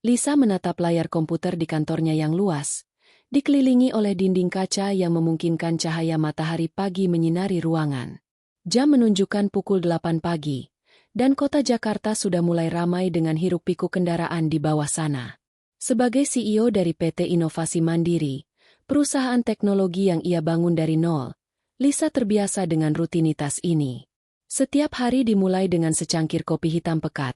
Lisa menatap layar komputer di kantornya yang luas, dikelilingi oleh dinding kaca yang memungkinkan cahaya matahari pagi menyinari ruangan. Jam menunjukkan pukul 8 pagi, dan kota Jakarta sudah mulai ramai dengan hiruk-pikuk kendaraan di bawah sana. Sebagai CEO dari PT Inovasi Mandiri, perusahaan teknologi yang ia bangun dari nol, Lisa terbiasa dengan rutinitas ini. Setiap hari dimulai dengan secangkir kopi hitam pekat,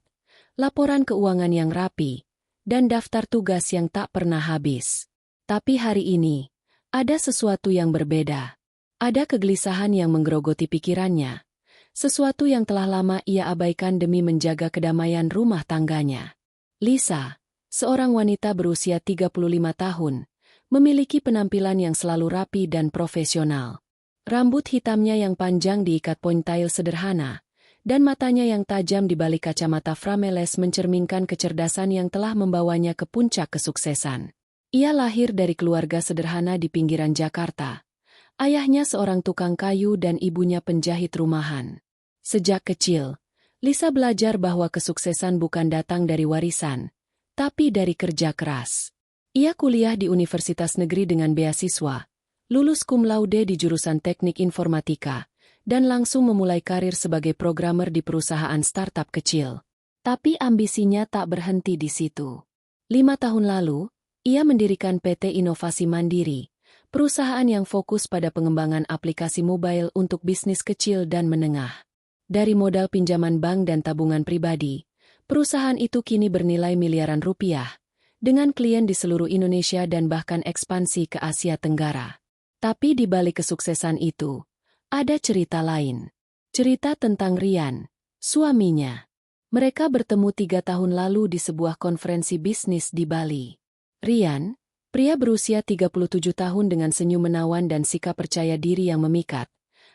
laporan keuangan yang rapi, dan daftar tugas yang tak pernah habis. Tapi hari ini, ada sesuatu yang berbeda. Ada kegelisahan yang menggerogoti pikirannya. Sesuatu yang telah lama ia abaikan demi menjaga kedamaian rumah tangganya. Lisa, seorang wanita berusia 35 tahun, memiliki penampilan yang selalu rapi dan profesional. Rambut hitamnya yang panjang diikat ponytail sederhana, dan matanya yang tajam di balik kacamata frameles mencerminkan kecerdasan yang telah membawanya ke puncak kesuksesan. Ia lahir dari keluarga sederhana di pinggiran Jakarta. Ayahnya seorang tukang kayu dan ibunya penjahit rumahan. Sejak kecil, Lisa belajar bahwa kesuksesan bukan datang dari warisan, tapi dari kerja keras. Ia kuliah di Universitas Negeri dengan beasiswa, lulus cum laude di jurusan Teknik Informatika, dan langsung memulai karir sebagai programmer di perusahaan startup kecil. Tapi ambisinya tak berhenti di situ. 5 tahun lalu, ia mendirikan PT Inovasi Mandiri, perusahaan yang fokus pada pengembangan aplikasi mobile untuk bisnis kecil dan menengah. Dari modal pinjaman bank dan tabungan pribadi, perusahaan itu kini bernilai miliaran rupiah, dengan klien di seluruh Indonesia dan bahkan ekspansi ke Asia Tenggara. Tapi di balik kesuksesan itu, ada cerita lain. Cerita tentang Rian, suaminya. Mereka bertemu 3 tahun lalu di sebuah konferensi bisnis di Bali. Rian, pria berusia 37 tahun dengan senyum menawan dan sikap percaya diri yang memikat,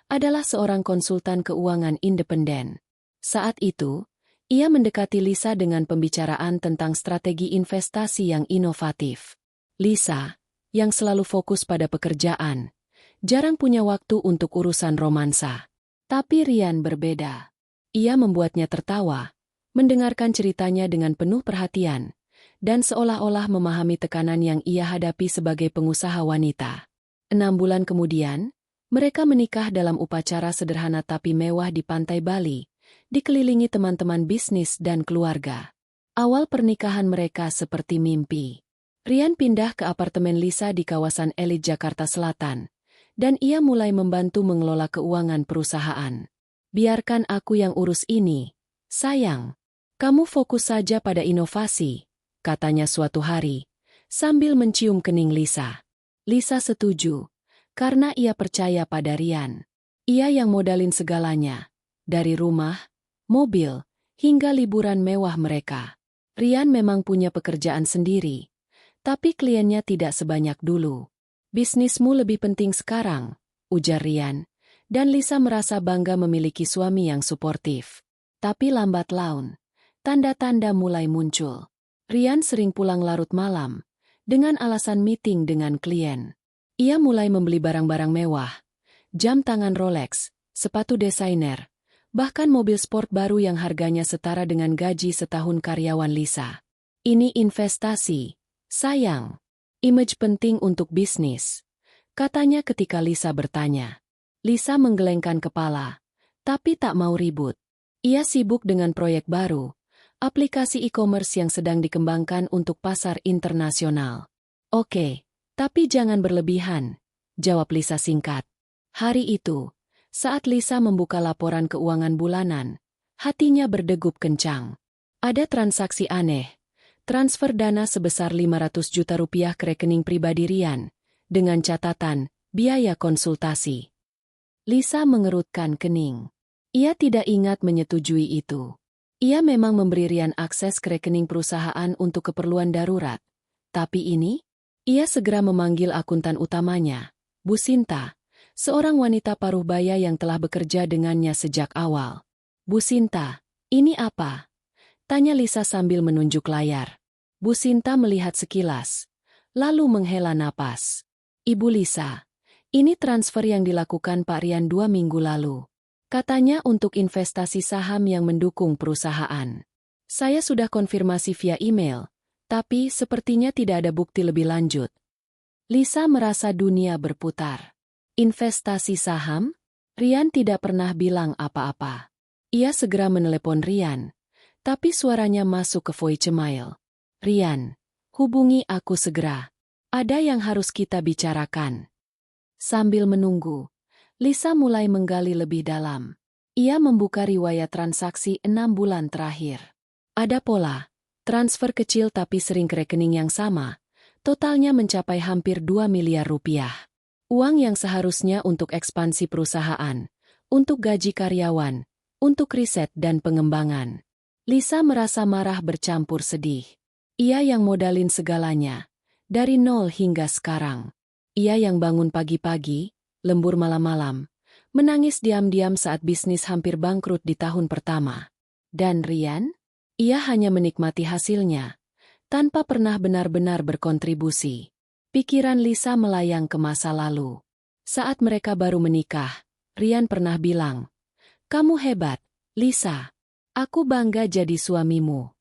adalah seorang konsultan keuangan independen. Saat itu, ia mendekati Lisa dengan pembicaraan tentang strategi investasi yang inovatif. Lisa, yang selalu fokus pada pekerjaan, jarang punya waktu untuk urusan romansa. Tapi Rian berbeda. Ia membuatnya tertawa, mendengarkan ceritanya dengan penuh perhatian, dan seolah-olah memahami tekanan yang ia hadapi sebagai pengusaha wanita. 6 bulan kemudian, mereka menikah dalam upacara sederhana tapi mewah di pantai Bali, dikelilingi teman-teman bisnis dan keluarga. Awal pernikahan mereka seperti mimpi. Rian pindah ke apartemen Lisa di kawasan elit Jakarta Selatan, dan ia mulai membantu mengelola keuangan perusahaan. Biarkan aku yang urus ini, sayang. Kamu fokus saja pada inovasi, katanya suatu hari, sambil mencium kening Lisa. Lisa setuju, karena ia percaya pada Rian. Ia yang modalin segalanya, dari rumah, mobil, hingga liburan mewah mereka. Rian memang punya pekerjaan sendiri, tapi kliennya tidak sebanyak dulu. Bisnismu lebih penting sekarang, ujar Rian, dan Lisa merasa bangga memiliki suami yang suportif. Tapi lambat laun, tanda-tanda mulai muncul. Rian sering pulang larut malam, dengan alasan meeting dengan klien. Ia mulai membeli barang-barang mewah, jam tangan Rolex, sepatu desainer, bahkan mobil sport baru yang harganya setara dengan gaji setahun karyawan Lisa. Ini investasi, sayang. Image penting untuk bisnis, katanya ketika Lisa bertanya. Lisa menggelengkan kepala, tapi tak mau ribut. Ia sibuk dengan proyek baru, aplikasi e-commerce yang sedang dikembangkan untuk pasar internasional. Oke, tapi jangan berlebihan, jawab Lisa singkat. Hari itu, saat Lisa membuka laporan keuangan bulanan, hatinya berdegup kencang. Ada transaksi aneh. Transfer dana sebesar 500 juta rupiah ke rekening pribadi Rian, dengan catatan, biaya konsultasi. Lisa mengerutkan kening. Ia tidak ingat menyetujui itu. Ia memang memberi Rian akses ke rekening perusahaan untuk keperluan darurat. Tapi ini? Ia segera memanggil akuntan utamanya, Bu Sinta, seorang wanita paruh baya yang telah bekerja dengannya sejak awal. Bu Sinta, ini apa? Tanya Lisa sambil menunjuk layar. Bu Sinta melihat sekilas, lalu menghela napas. Ibu Lisa, ini transfer yang dilakukan Pak Rian 2 minggu lalu. Katanya untuk investasi saham yang mendukung perusahaan. Saya sudah konfirmasi via email, Tapi sepertinya tidak ada bukti lebih lanjut. Lisa merasa dunia berputar. Investasi saham? Rian tidak pernah bilang apa-apa. Ia segera menelepon Rian, tapi suaranya masuk ke voicemail. Rian, hubungi aku segera. Ada yang harus kita bicarakan. Sambil menunggu, Lisa mulai menggali lebih dalam. Ia membuka riwayat transaksi 6 bulan terakhir. Ada pola, transfer kecil tapi sering ke rekening yang sama. Totalnya mencapai hampir 2 miliar rupiah. Uang yang seharusnya untuk ekspansi perusahaan, untuk gaji karyawan, untuk riset dan pengembangan. Lisa merasa marah bercampur sedih. Ia yang modalin segalanya, dari nol hingga sekarang. Ia yang bangun pagi-pagi, lembur malam-malam, menangis diam-diam saat bisnis hampir bangkrut di tahun pertama. Dan Rian? Ia hanya menikmati hasilnya, tanpa pernah benar-benar berkontribusi. Pikiran Lisa melayang ke masa lalu. Saat mereka baru menikah, Rian pernah bilang, "Kamu hebat, Lisa. Aku bangga jadi suamimu."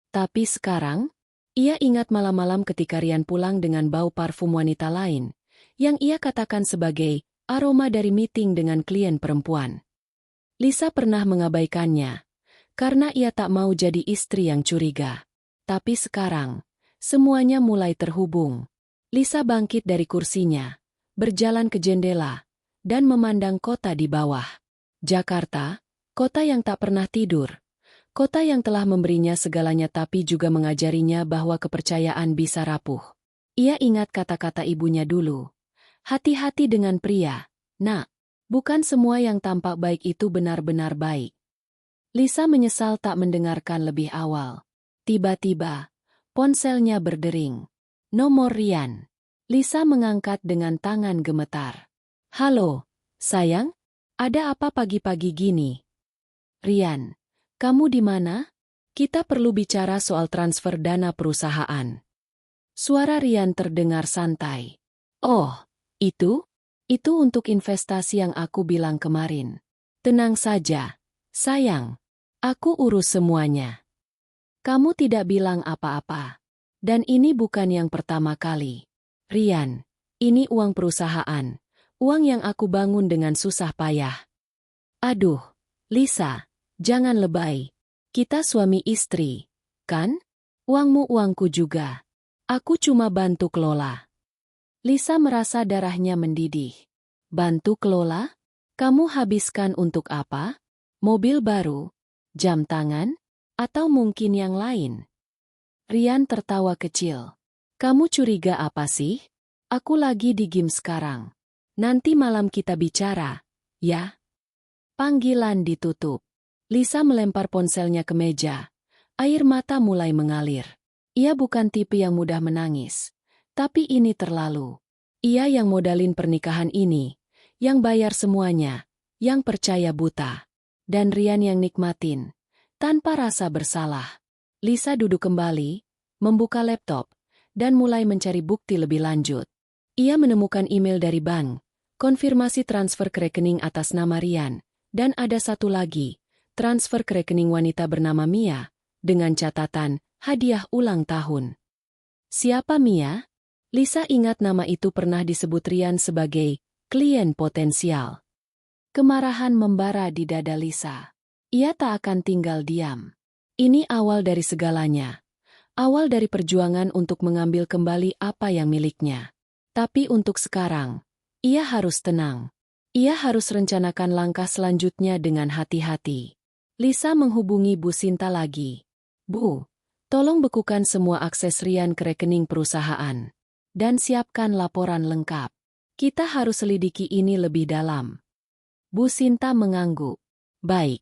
Tapi sekarang, ia ingat malam-malam ketika Rian pulang dengan bau parfum wanita lain, yang ia katakan sebagai aroma dari meeting dengan klien perempuan. Lisa pernah mengabaikannya, karena ia tak mau jadi istri yang curiga. Tapi sekarang, semuanya mulai terhubung. Lisa bangkit dari kursinya, berjalan ke jendela, dan memandang kota di bawah. Jakarta, kota yang tak pernah tidur. Kota yang telah memberinya segalanya tapi juga mengajarinya bahwa kepercayaan bisa rapuh. Ia ingat kata-kata ibunya dulu. Hati-hati dengan pria, nak. Bukan semua yang tampak baik itu benar-benar baik. Lisa menyesal tak mendengarkan lebih awal. Tiba-tiba, ponselnya berdering. Nomor Rian. Lisa mengangkat dengan tangan gemetar. "Halo, sayang? Ada apa pagi-pagi gini?" "Rian, kamu di mana? Kita perlu bicara soal transfer dana perusahaan." Suara Rian terdengar santai. "Oh, itu? Itu untuk investasi yang aku bilang kemarin. Tenang saja, sayang. Aku urus semuanya. Kamu tidak bilang apa-apa. Dan ini bukan yang pertama kali. Rian, ini uang perusahaan. Uang yang aku bangun dengan susah payah." "Aduh, Lisa, jangan lebay. Kita suami istri, kan? Uangmu uangku juga. Aku cuma bantu kelola." Lisa merasa darahnya mendidih. "Bantu kelola? Kamu habiskan untuk apa? Mobil baru? Jam tangan? Atau mungkin yang lain?" Rian tertawa kecil. "Kamu curiga apa sih? Aku lagi di gym sekarang. Nanti malam kita bicara, ya?" Panggilan ditutup. Lisa melempar ponselnya ke meja. Air mata mulai mengalir. Ia bukan tipe yang mudah menangis. Tapi ini terlalu. Ia yang modalin pernikahan ini, yang bayar semuanya, yang percaya buta. Dan Rian yang nikmatin, tanpa rasa bersalah. Lisa duduk kembali, membuka laptop, dan mulai mencari bukti lebih lanjut. Ia menemukan email dari bank, konfirmasi transfer ke rekening atas nama Rian, dan ada satu lagi, transfer ke rekening wanita bernama Mia, dengan catatan, hadiah ulang tahun. Siapa Mia? Lisa ingat nama itu pernah disebut Rian sebagai klien potensial. Kemarahan membara di dada Lisa. Ia tak akan tinggal diam. Ini awal dari segalanya. Awal dari perjuangan untuk mengambil kembali apa yang miliknya. Tapi untuk sekarang, ia harus tenang. Ia harus rencanakan langkah selanjutnya dengan hati-hati. Lisa menghubungi Bu Sinta lagi. "Bu, tolong bekukan semua akses Rian ke rekening perusahaan. Dan siapkan laporan lengkap. Kita harus selidiki ini lebih dalam." Bu Sinta mengangguk. "Baik,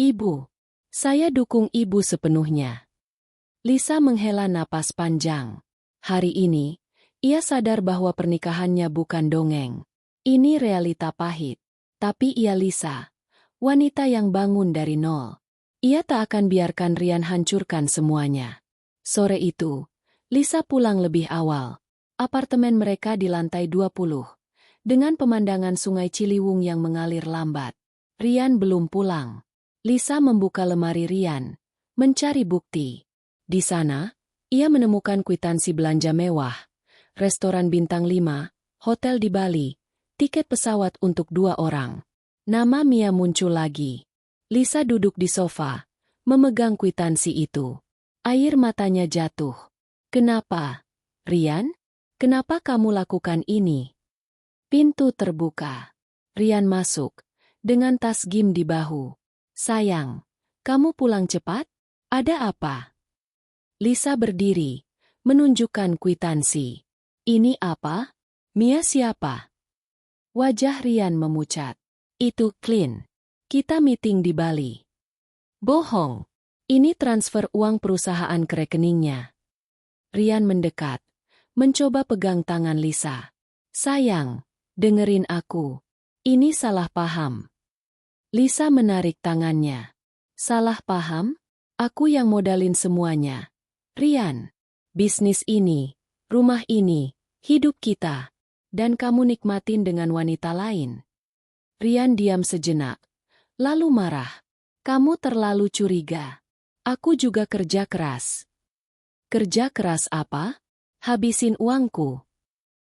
Ibu. Saya dukung Ibu sepenuhnya." Lisa menghela napas panjang. Hari ini, ia sadar bahwa pernikahannya bukan dongeng. Ini realita pahit. Tapi ia Lisa, wanita yang bangun dari nol. Ia tak akan biarkan Rian hancurkan semuanya. Sore itu, Lisa pulang lebih awal. Apartemen mereka di lantai 20. Dengan pemandangan sungai Ciliwung yang mengalir lambat. Rian belum pulang. Lisa membuka lemari Rian, mencari bukti. Di sana, Ia menemukan kwitansi belanja mewah, restoran bintang 5, hotel di Bali, tiket pesawat untuk 2 orang. Nama Mia muncul lagi. Lisa duduk di sofa, memegang kwitansi itu. Air matanya jatuh. Kenapa, Rian? Kenapa kamu lakukan ini? Pintu terbuka. Rian masuk, dengan tas gym di bahu. Sayang, kamu pulang cepat? Ada apa? Lisa berdiri, menunjukkan kwitansi. Ini apa? Mia siapa? Wajah Rian memucat. Itu Clint. Kita meeting di Bali. Bohong. Ini transfer uang perusahaan ke rekeningnya. Rian mendekat, mencoba pegang tangan Lisa. Sayang, dengerin aku. Ini salah paham. Lisa menarik tangannya. Salah paham? Aku yang modalin semuanya. Rian, bisnis ini, rumah ini, hidup kita. Dan kamu nikmatin dengan wanita lain. Rian diam sejenak, lalu marah. Kamu terlalu curiga. Aku juga kerja keras. Kerja keras apa? Habisin uangku.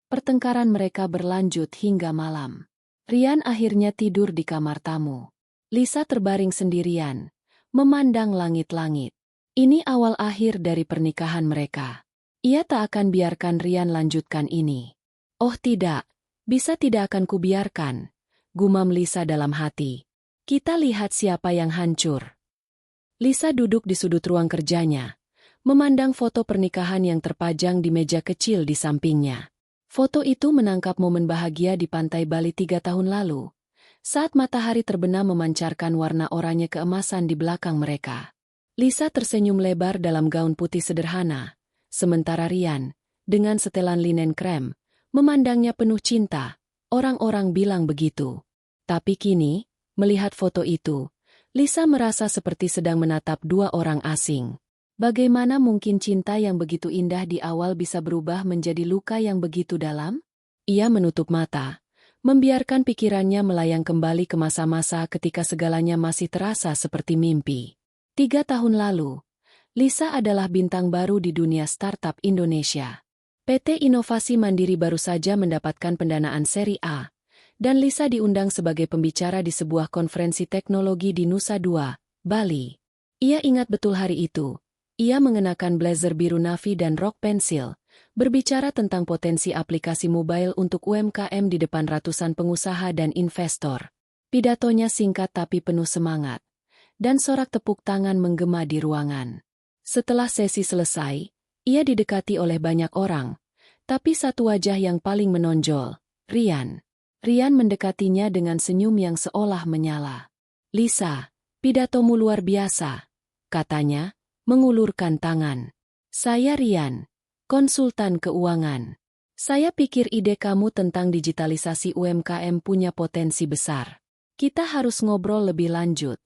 Pertengkaran mereka berlanjut hingga malam. Rian akhirnya tidur di kamar tamu. Lisa terbaring sendirian, memandang langit-langit. Ini awal akhir dari pernikahan mereka. Ia tak akan biarkan Rian lanjutkan ini. Oh tidak, bisa tidak akan kubiarkan, gumam Lisa dalam hati. Kita lihat siapa yang hancur. Lisa duduk di sudut ruang kerjanya, memandang foto pernikahan yang terpajang di meja kecil di sampingnya. Foto itu menangkap momen bahagia di pantai Bali 3 tahun lalu, saat matahari terbenam memancarkan warna oranye keemasan di belakang mereka. Lisa tersenyum lebar dalam gaun putih sederhana, sementara Rian, dengan setelan linen krem, memandangnya penuh cinta. Orang-orang bilang begitu. Tapi kini, melihat foto itu, Lisa merasa seperti sedang menatap 2 orang asing. Bagaimana mungkin cinta yang begitu indah di awal bisa berubah menjadi luka yang begitu dalam? Ia menutup mata, membiarkan pikirannya melayang kembali ke masa-masa ketika segalanya masih terasa seperti mimpi. 3 tahun lalu, Lisa adalah bintang baru di dunia startup Indonesia. PT Inovasi Mandiri baru saja mendapatkan pendanaan seri A, dan Lisa diundang sebagai pembicara di sebuah konferensi teknologi di Nusa Dua, Bali. Ia ingat betul hari itu. Ia mengenakan blazer biru navy dan rok pensil, berbicara tentang potensi aplikasi mobile untuk UMKM di depan ratusan pengusaha dan investor. Pidatonya singkat tapi penuh semangat, dan sorak tepuk tangan menggema di ruangan. Setelah sesi selesai, ia didekati oleh banyak orang, tapi satu wajah yang paling menonjol, Rian. Rian mendekatinya dengan senyum yang seolah menyala. Lisa, pidatomu luar biasa, katanya, mengulurkan tangan. Saya Rian, konsultan keuangan. Saya pikir ide kamu tentang digitalisasi UMKM punya potensi besar. Kita harus ngobrol lebih lanjut.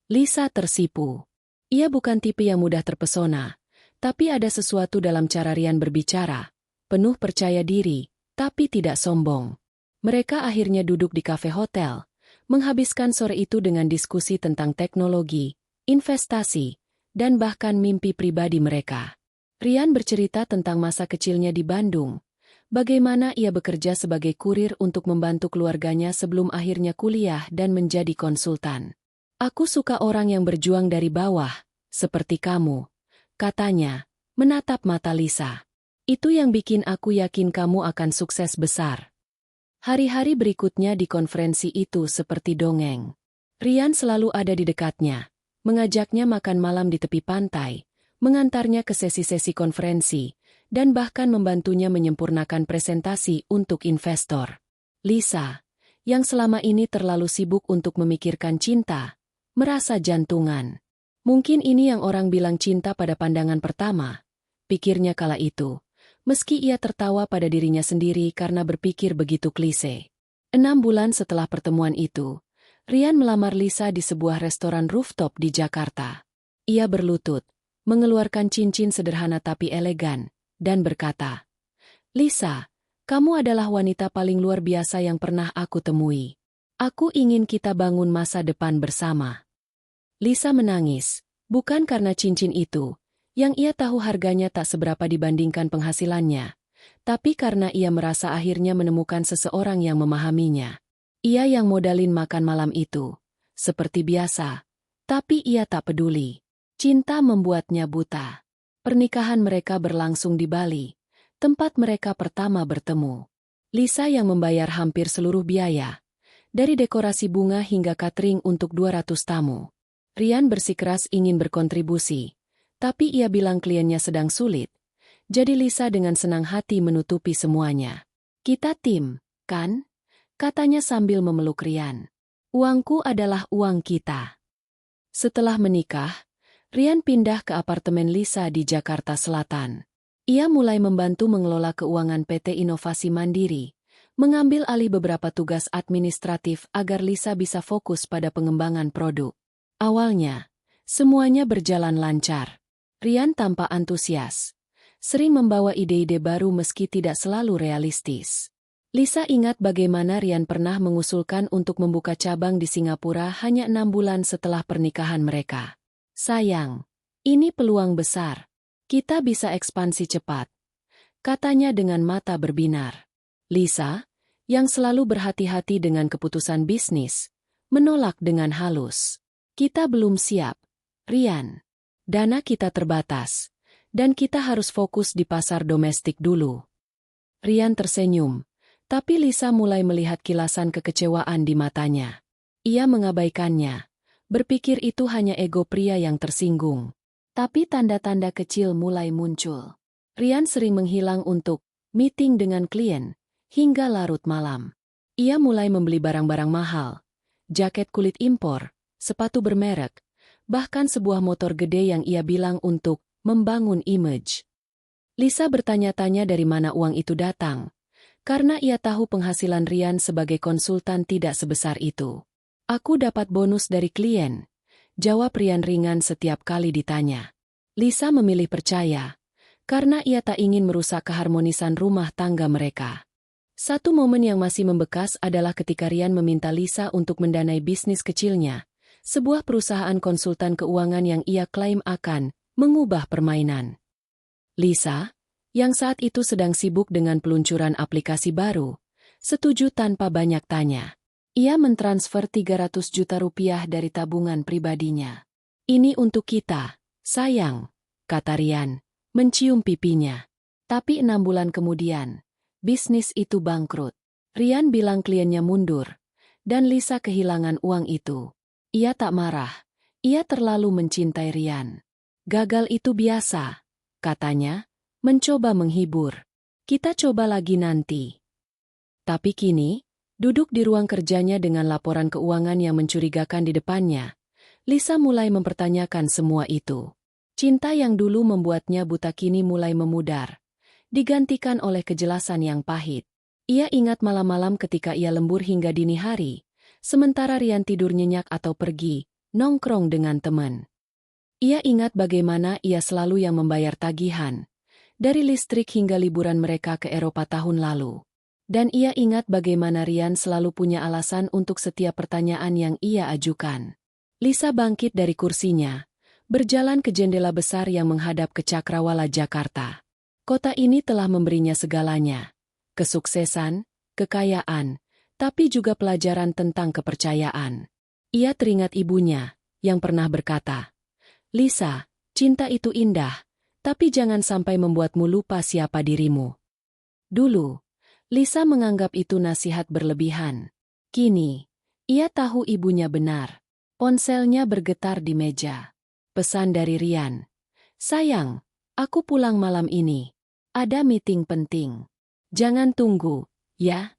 Lisa tersipu. Ia bukan tipe yang mudah terpesona, tapi ada sesuatu dalam cara Rian berbicara, penuh percaya diri, tapi tidak sombong. Mereka akhirnya duduk di kafe hotel, menghabiskan sore itu dengan diskusi tentang teknologi, investasi, dan bahkan mimpi pribadi mereka. Rian bercerita tentang masa kecilnya di Bandung, bagaimana ia bekerja sebagai kurir untuk membantu keluarganya sebelum akhirnya kuliah dan menjadi konsultan. Aku suka orang yang berjuang dari bawah, seperti kamu, katanya, menatap mata Lisa. Itu yang bikin aku yakin kamu akan sukses besar. Hari-hari berikutnya di konferensi itu seperti dongeng. Rian selalu ada di dekatnya, mengajaknya makan malam di tepi pantai, mengantarnya ke sesi-sesi konferensi, dan bahkan membantunya menyempurnakan presentasi untuk investor. Lisa, yang selama ini terlalu sibuk untuk memikirkan cinta, merasa jantungan. Mungkin ini yang orang bilang cinta pada pandangan pertama, pikirnya kala itu. Meski ia tertawa pada dirinya sendiri karena berpikir begitu klise. 6 bulan setelah pertemuan itu, Rian melamar Lisa di sebuah restoran rooftop di Jakarta. Ia berlutut, mengeluarkan cincin sederhana tapi elegan, dan berkata, Lisa, kamu adalah wanita paling luar biasa yang pernah aku temui. Aku ingin kita bangun masa depan bersama. Lisa menangis, bukan karena cincin itu, yang ia tahu harganya tak seberapa dibandingkan penghasilannya, tapi karena ia merasa akhirnya menemukan seseorang yang memahaminya. Ia yang modalin makan malam itu, seperti biasa, tapi ia tak peduli. Cinta membuatnya buta. Pernikahan mereka berlangsung di Bali, tempat mereka pertama bertemu. Lisa yang membayar hampir seluruh biaya, dari dekorasi bunga hingga catering untuk 200 tamu. Rian bersikeras ingin berkontribusi, tapi ia bilang kliennya sedang sulit, jadi Lisa dengan senang hati menutupi semuanya. "Kita tim, kan?" katanya sambil memeluk Rian. "Uangku adalah uang kita." Setelah menikah, Rian pindah ke apartemen Lisa di Jakarta Selatan. Ia mulai membantu mengelola keuangan PT Inovasi Mandiri, mengambil alih beberapa tugas administratif agar Lisa bisa fokus pada pengembangan produk. Awalnya, semuanya berjalan lancar. Rian tampak antusias, sering membawa ide-ide baru meski tidak selalu realistis. Lisa ingat bagaimana Rian pernah mengusulkan untuk membuka cabang di Singapura hanya 6 bulan setelah pernikahan mereka. "Sayang, ini peluang besar. Kita bisa ekspansi cepat," katanya dengan mata berbinar. Lisa, yang selalu berhati-hati dengan keputusan bisnis, menolak dengan halus. "Kita belum siap, Rian. Dana kita terbatas, dan kita harus fokus di pasar domestik dulu." Rian tersenyum, tapi Lisa mulai melihat kilasan kekecewaan di matanya. Ia mengabaikannya, berpikir itu hanya ego pria yang tersinggung. Tapi tanda-tanda kecil mulai muncul. Rian sering menghilang untuk meeting dengan klien, hingga larut malam. Ia mulai membeli barang-barang mahal, jaket kulit impor, sepatu bermerek, bahkan sebuah motor gede yang ia bilang untuk membangun image. Lisa bertanya-tanya dari mana uang itu datang, karena ia tahu penghasilan Rian sebagai konsultan tidak sebesar itu. "Aku dapat bonus dari klien," jawab Rian ringan setiap kali ditanya. Lisa memilih percaya, karena ia tak ingin merusak keharmonisan rumah tangga mereka. Satu momen yang masih membekas adalah ketika Rian meminta Lisa untuk mendanai bisnis kecilnya, sebuah perusahaan konsultan keuangan yang ia klaim akan mengubah permainan. Lisa, yang saat itu sedang sibuk dengan peluncuran aplikasi baru, setuju tanpa banyak tanya. Ia mentransfer 300 juta rupiah dari tabungan pribadinya. "Ini untuk kita, sayang," kata Rian, mencium pipinya. Tapi 6 bulan kemudian, bisnis itu bangkrut. Rian bilang kliennya mundur, dan Lisa kehilangan uang itu. Ia tak marah, ia terlalu mencintai Rian. "Gagal itu biasa," katanya, mencoba menghibur. "Kita coba lagi nanti." Tapi kini, duduk di ruang kerjanya dengan laporan keuangan yang mencurigakan di depannya, Lisa mulai mempertanyakan semua itu. Cinta yang dulu membuatnya buta kini mulai memudar, digantikan oleh kejelasan yang pahit. Ia ingat malam-malam ketika ia lembur hingga dini hari, sementara Rian tidur nyenyak atau pergi nongkrong dengan teman. Ia ingat bagaimana ia selalu yang membayar tagihan, dari listrik hingga liburan mereka ke Eropa tahun lalu. Dan ia ingat bagaimana Rian selalu punya alasan untuk setiap pertanyaan yang ia ajukan. Lisa bangkit dari kursinya, berjalan ke jendela besar yang menghadap ke Cakrawala, Jakarta. Kota ini telah memberinya segalanya. Kesuksesan, kekayaan, tapi juga pelajaran tentang kepercayaan. Ia teringat ibunya, yang pernah berkata, "Lisa, cinta itu indah, tapi jangan sampai membuatmu lupa siapa dirimu." Dulu, Lisa menganggap itu nasihat berlebihan. Kini, ia tahu ibunya benar. Ponselnya bergetar di meja. Pesan dari Rian. "Sayang, aku pulang malam ini. Ada meeting penting. Jangan tunggu, ya?"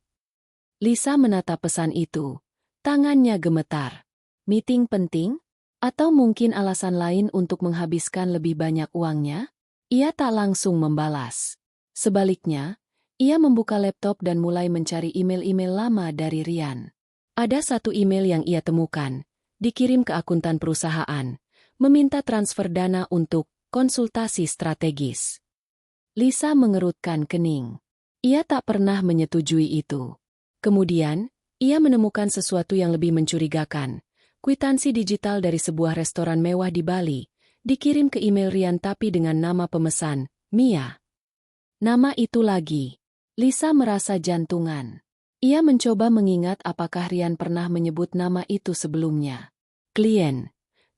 Lisa menatap pesan itu. Tangannya gemetar. Meeting penting? Atau mungkin alasan lain untuk menghabiskan lebih banyak uangnya? Ia tak langsung membalas. Sebaliknya, ia membuka laptop dan mulai mencari email-email lama dari Rian. Ada satu email yang ia temukan, dikirim ke akuntan perusahaan, meminta transfer dana untuk konsultasi strategis. Lisa mengerutkan kening. Ia tak pernah menyetujui itu. Kemudian, ia menemukan sesuatu yang lebih mencurigakan, kwitansi digital dari sebuah restoran mewah di Bali, Dikirim ke email Rian tapi dengan nama pemesan, Mia. Nama itu lagi. Lisa merasa jantungan. Ia mencoba mengingat apakah Rian pernah menyebut nama itu sebelumnya. Klien.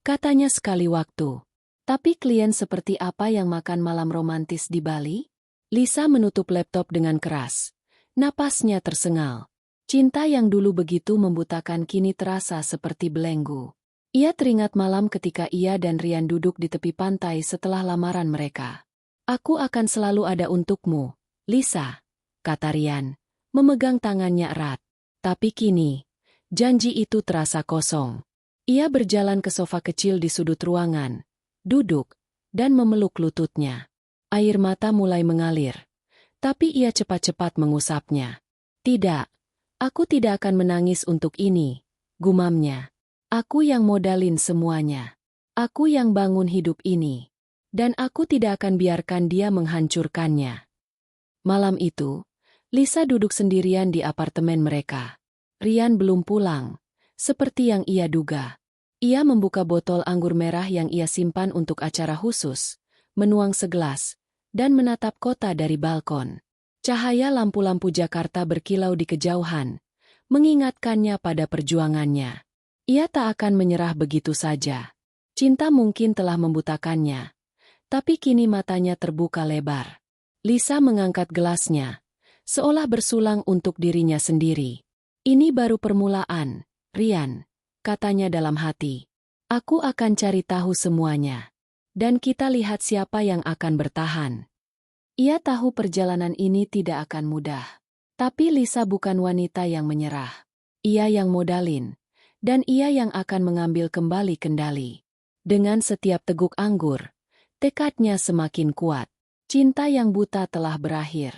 Katanya sekali waktu. Tapi klien seperti apa yang makan malam romantis di Bali? Lisa menutup laptop dengan keras. Napasnya tersengal. Cinta yang dulu begitu membutakan kini terasa seperti belenggu. Ia teringat malam ketika ia dan Rian duduk di tepi pantai setelah lamaran mereka. Aku akan selalu ada untukmu, Lisa, kata Rian, memegang tangannya erat. Tapi kini, janji itu terasa kosong. Ia berjalan ke sofa kecil di sudut ruangan, duduk, dan memeluk lututnya. Air mata mulai mengalir. Tapi ia cepat-cepat mengusapnya. Tidak, aku tidak akan menangis untuk ini, gumamnya. Aku yang modalin semuanya. Aku yang bangun hidup ini. Dan aku tidak akan biarkan dia menghancurkannya. Malam itu, Lisa duduk sendirian di apartemen mereka. Rian belum pulang, seperti yang ia duga. Ia membuka botol anggur merah yang ia simpan untuk acara khusus, menuang segelas, dan menatap kota dari balkon. Cahaya lampu-lampu Jakarta berkilau di kejauhan, mengingatkannya pada perjuangannya. Ia tak akan menyerah begitu saja. Cinta mungkin telah membutakannya, tapi kini matanya terbuka lebar. Lisa mengangkat gelasnya, seolah bersulang untuk dirinya sendiri. Ini baru permulaan, Rian, katanya dalam hati. Aku akan cari tahu semuanya. Dan kita lihat siapa yang akan bertahan. Ia tahu perjalanan ini tidak akan mudah. Tapi Lisa bukan wanita yang menyerah. Ia yang modalin. Dan ia yang akan mengambil kembali kendali. Dengan setiap teguk anggur, tekadnya semakin kuat. Cinta yang buta telah berakhir.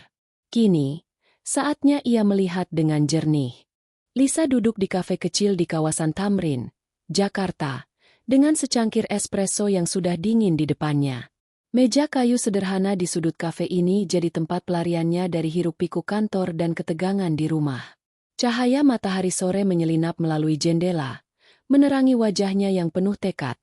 Kini, saatnya ia melihat dengan jernih. Lisa duduk di kafe kecil di kawasan Tamrin, Jakarta, dengan secangkir espresso yang sudah dingin di depannya. Meja kayu sederhana di sudut kafe ini jadi tempat pelariannya dari hiruk-pikuk kantor dan ketegangan di rumah. Cahaya matahari sore menyelinap melalui jendela, menerangi wajahnya yang penuh tekad,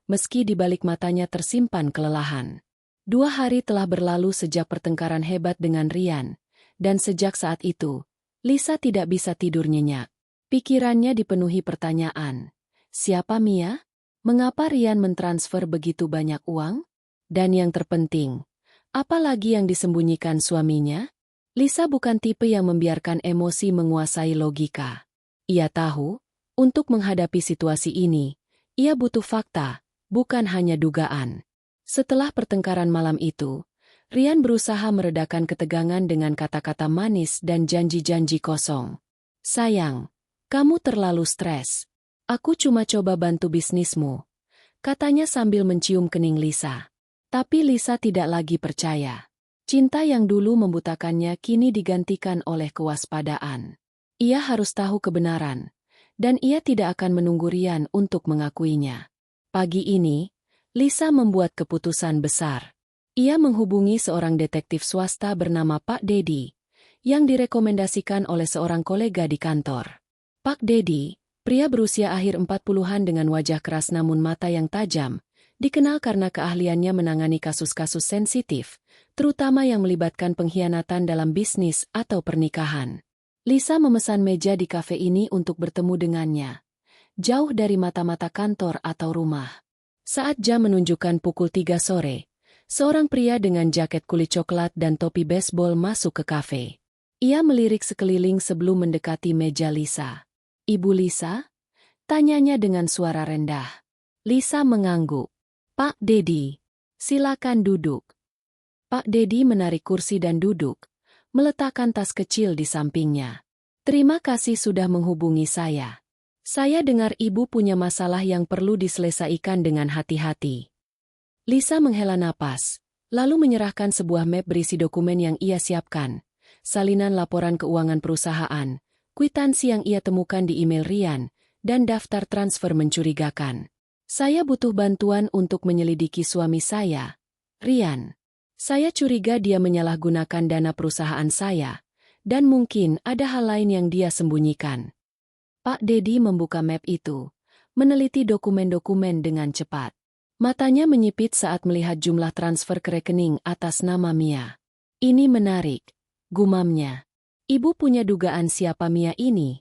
meski di balik matanya tersimpan kelelahan. 2 hari telah berlalu sejak pertengkaran hebat dengan Rian, dan sejak saat itu, Lisa tidak bisa tidur nyenyak. Pikirannya dipenuhi pertanyaan. Siapa Mia? Mengapa Rian mentransfer begitu banyak uang? Dan yang terpenting, apa lagi yang disembunyikan suaminya? Lisa bukan tipe yang membiarkan emosi menguasai logika. Ia tahu, untuk menghadapi situasi ini, ia butuh fakta, bukan hanya dugaan. Setelah pertengkaran malam itu, Rian berusaha meredakan ketegangan dengan kata-kata manis dan janji-janji kosong. Sayang, kamu terlalu stres. Aku cuma coba bantu bisnismu, katanya sambil mencium kening Lisa. Tapi Lisa tidak lagi percaya. Cinta yang dulu membutakannya kini digantikan oleh kewaspadaan. Ia harus tahu kebenaran, dan ia tidak akan menunggu Rian untuk mengakuinya. Pagi ini, Lisa membuat keputusan besar. Ia menghubungi seorang detektif swasta bernama Pak Dedi, yang direkomendasikan oleh seorang kolega di kantor. Pak Dedi, pria berusia akhir 40-an dengan wajah keras namun mata yang tajam, dikenal karena keahliannya menangani kasus-kasus sensitif, terutama yang melibatkan pengkhianatan dalam bisnis atau pernikahan. Lisa memesan meja di kafe ini untuk bertemu dengannya, jauh dari mata-mata kantor atau rumah. Saat jam menunjukkan pukul 3 sore, seorang pria dengan jaket kulit coklat dan topi baseball masuk ke kafe. Ia melirik sekeliling sebelum mendekati meja Lisa. "Ibu Lisa?" tanyanya dengan suara rendah. Lisa mengangguk. "Pak Dedi, silakan duduk." Pak Dedi menarik kursi dan duduk, meletakkan tas kecil di sampingnya. "Terima kasih sudah menghubungi saya. Saya dengar ibu punya masalah yang perlu diselesaikan dengan hati-hati." Lisa menghela napas, lalu menyerahkan sebuah map berisi dokumen yang ia siapkan, salinan laporan keuangan perusahaan, kwitansi yang ia temukan di email Rian, dan daftar transfer mencurigakan. "Saya butuh bantuan untuk menyelidiki suami saya, Rian. Saya curiga dia menyalahgunakan dana perusahaan saya, dan mungkin ada hal lain yang dia sembunyikan." Pak Dedi membuka map itu, meneliti dokumen-dokumen dengan cepat. Matanya menyipit saat melihat jumlah transfer ke rekening atas nama Mia. Ini menarik, gumamnya. Ibu punya dugaan siapa Mia ini?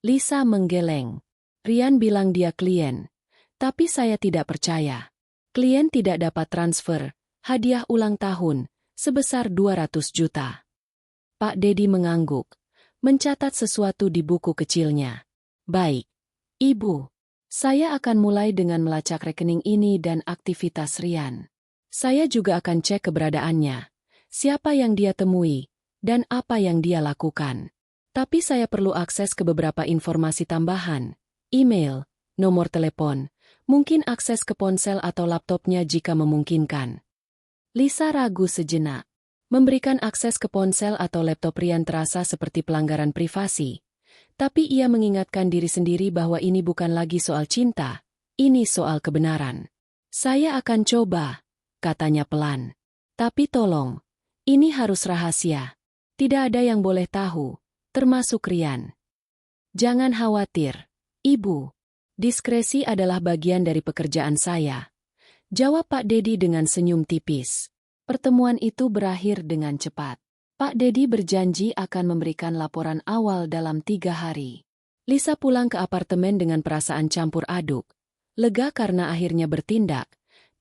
Lisa menggeleng. Rian bilang dia klien. Tapi saya tidak percaya. Klien tidak dapat transfer, hadiah ulang tahun, sebesar 200 juta. Pak Dedi mengangguk, mencatat sesuatu di buku kecilnya. Baik, Ibu. Saya akan mulai dengan melacak rekening ini dan aktivitas Rian. Saya juga akan cek keberadaannya, siapa yang dia temui, dan apa yang dia lakukan. Tapi saya perlu akses ke beberapa informasi tambahan, email, nomor telepon, mungkin akses ke ponsel atau laptopnya jika memungkinkan. Lisa ragu sejenak. Memberikan akses ke ponsel atau laptop Rian terasa seperti pelanggaran privasi. Tapi ia mengingatkan diri sendiri bahwa ini bukan lagi soal cinta, ini soal kebenaran. Saya akan coba, katanya pelan. Tapi tolong, ini harus rahasia. Tidak ada yang boleh tahu, termasuk Rian. Jangan khawatir, Ibu. Diskresi adalah bagian dari pekerjaan saya. Jawab Pak Dedi dengan senyum tipis. Pertemuan itu berakhir dengan cepat. Pak Dedi berjanji akan memberikan laporan awal dalam 3 hari. Lisa pulang ke apartemen dengan perasaan campur aduk. Lega karena akhirnya bertindak,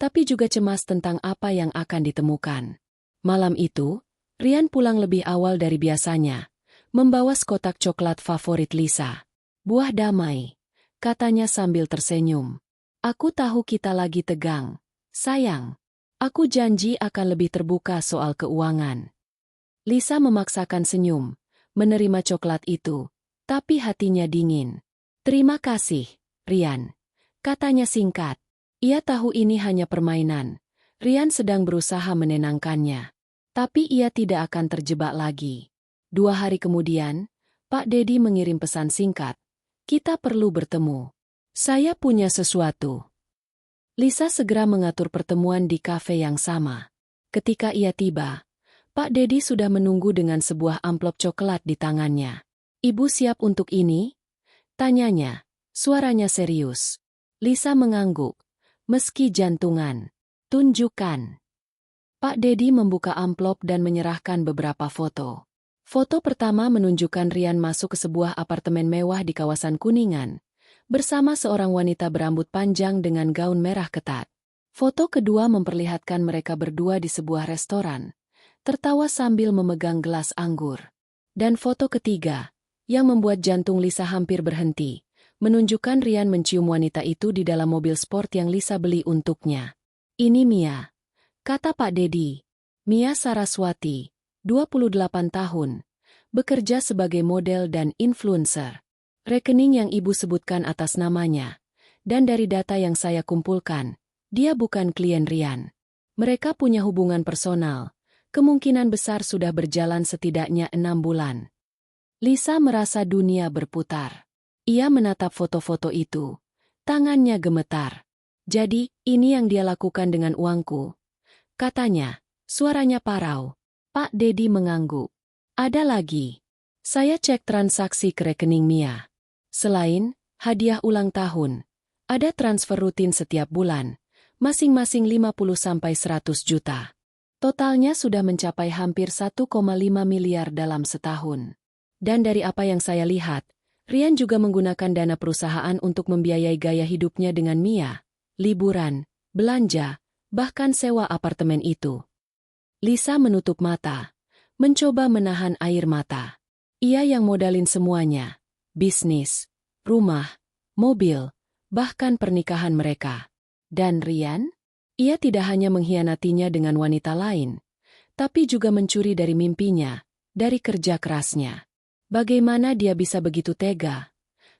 tapi juga cemas tentang apa yang akan ditemukan. Malam itu, Rian pulang lebih awal dari biasanya, membawa sekotak coklat favorit Lisa. Buah damai, katanya sambil tersenyum. Aku tahu kita lagi tegang. Sayang, aku janji akan lebih terbuka soal keuangan. Lisa memaksakan senyum, menerima coklat itu, tapi hatinya dingin. Terima kasih, Rian. Katanya singkat. Ia tahu ini hanya permainan. Rian sedang berusaha menenangkannya. Tapi ia tidak akan terjebak lagi. 2 hari kemudian, Pak Dedi mengirim pesan singkat. Kita perlu bertemu. Saya punya sesuatu. Lisa segera mengatur pertemuan di kafe yang sama. Ketika ia tiba, Pak Dedi sudah menunggu dengan sebuah amplop coklat di tangannya. Ibu siap untuk ini? Tanyanya, suaranya serius. Lisa mengangguk, meski jantungan. Tunjukkan. Pak Dedi membuka amplop dan menyerahkan beberapa foto. Foto pertama menunjukkan Rian masuk ke sebuah apartemen mewah di kawasan Kuningan, bersama seorang wanita berambut panjang dengan gaun merah ketat. Foto kedua memperlihatkan mereka berdua di sebuah restoran, tertawa sambil memegang gelas anggur. Dan foto ketiga, yang membuat jantung Lisa hampir berhenti, menunjukkan Rian mencium wanita itu di dalam mobil sport yang Lisa beli untuknya. Ini Mia, kata Pak Dedi. Mia Saraswati, 28 tahun, bekerja sebagai model dan influencer. Rekening yang ibu sebutkan atas namanya, dan dari data yang saya kumpulkan, dia bukan klien Rian. Mereka punya hubungan personal. Kemungkinan besar sudah berjalan setidaknya 6 bulan. Lisa merasa dunia berputar. Ia menatap foto-foto itu. Tangannya gemetar. Jadi, ini yang dia lakukan dengan uangku. Katanya, suaranya parau. Pak Dedi mengangguk. Ada lagi. Saya cek transaksi ke rekening Mia. Selain hadiah ulang tahun, ada transfer rutin setiap bulan, masing-masing 50-100 juta. Totalnya sudah mencapai hampir 1,5 miliar dalam setahun. Dan dari apa yang saya lihat, Rian juga menggunakan dana perusahaan untuk membiayai gaya hidupnya dengan Mia, liburan, belanja, bahkan sewa apartemen itu. Lisa menutup mata, mencoba menahan air mata. Ia yang modalin semuanya, bisnis, rumah, mobil, bahkan pernikahan mereka. Dan Rian? Ia tidak hanya mengkhianatinya dengan wanita lain, tapi juga mencuri dari mimpinya, dari kerja kerasnya. Bagaimana dia bisa begitu tega?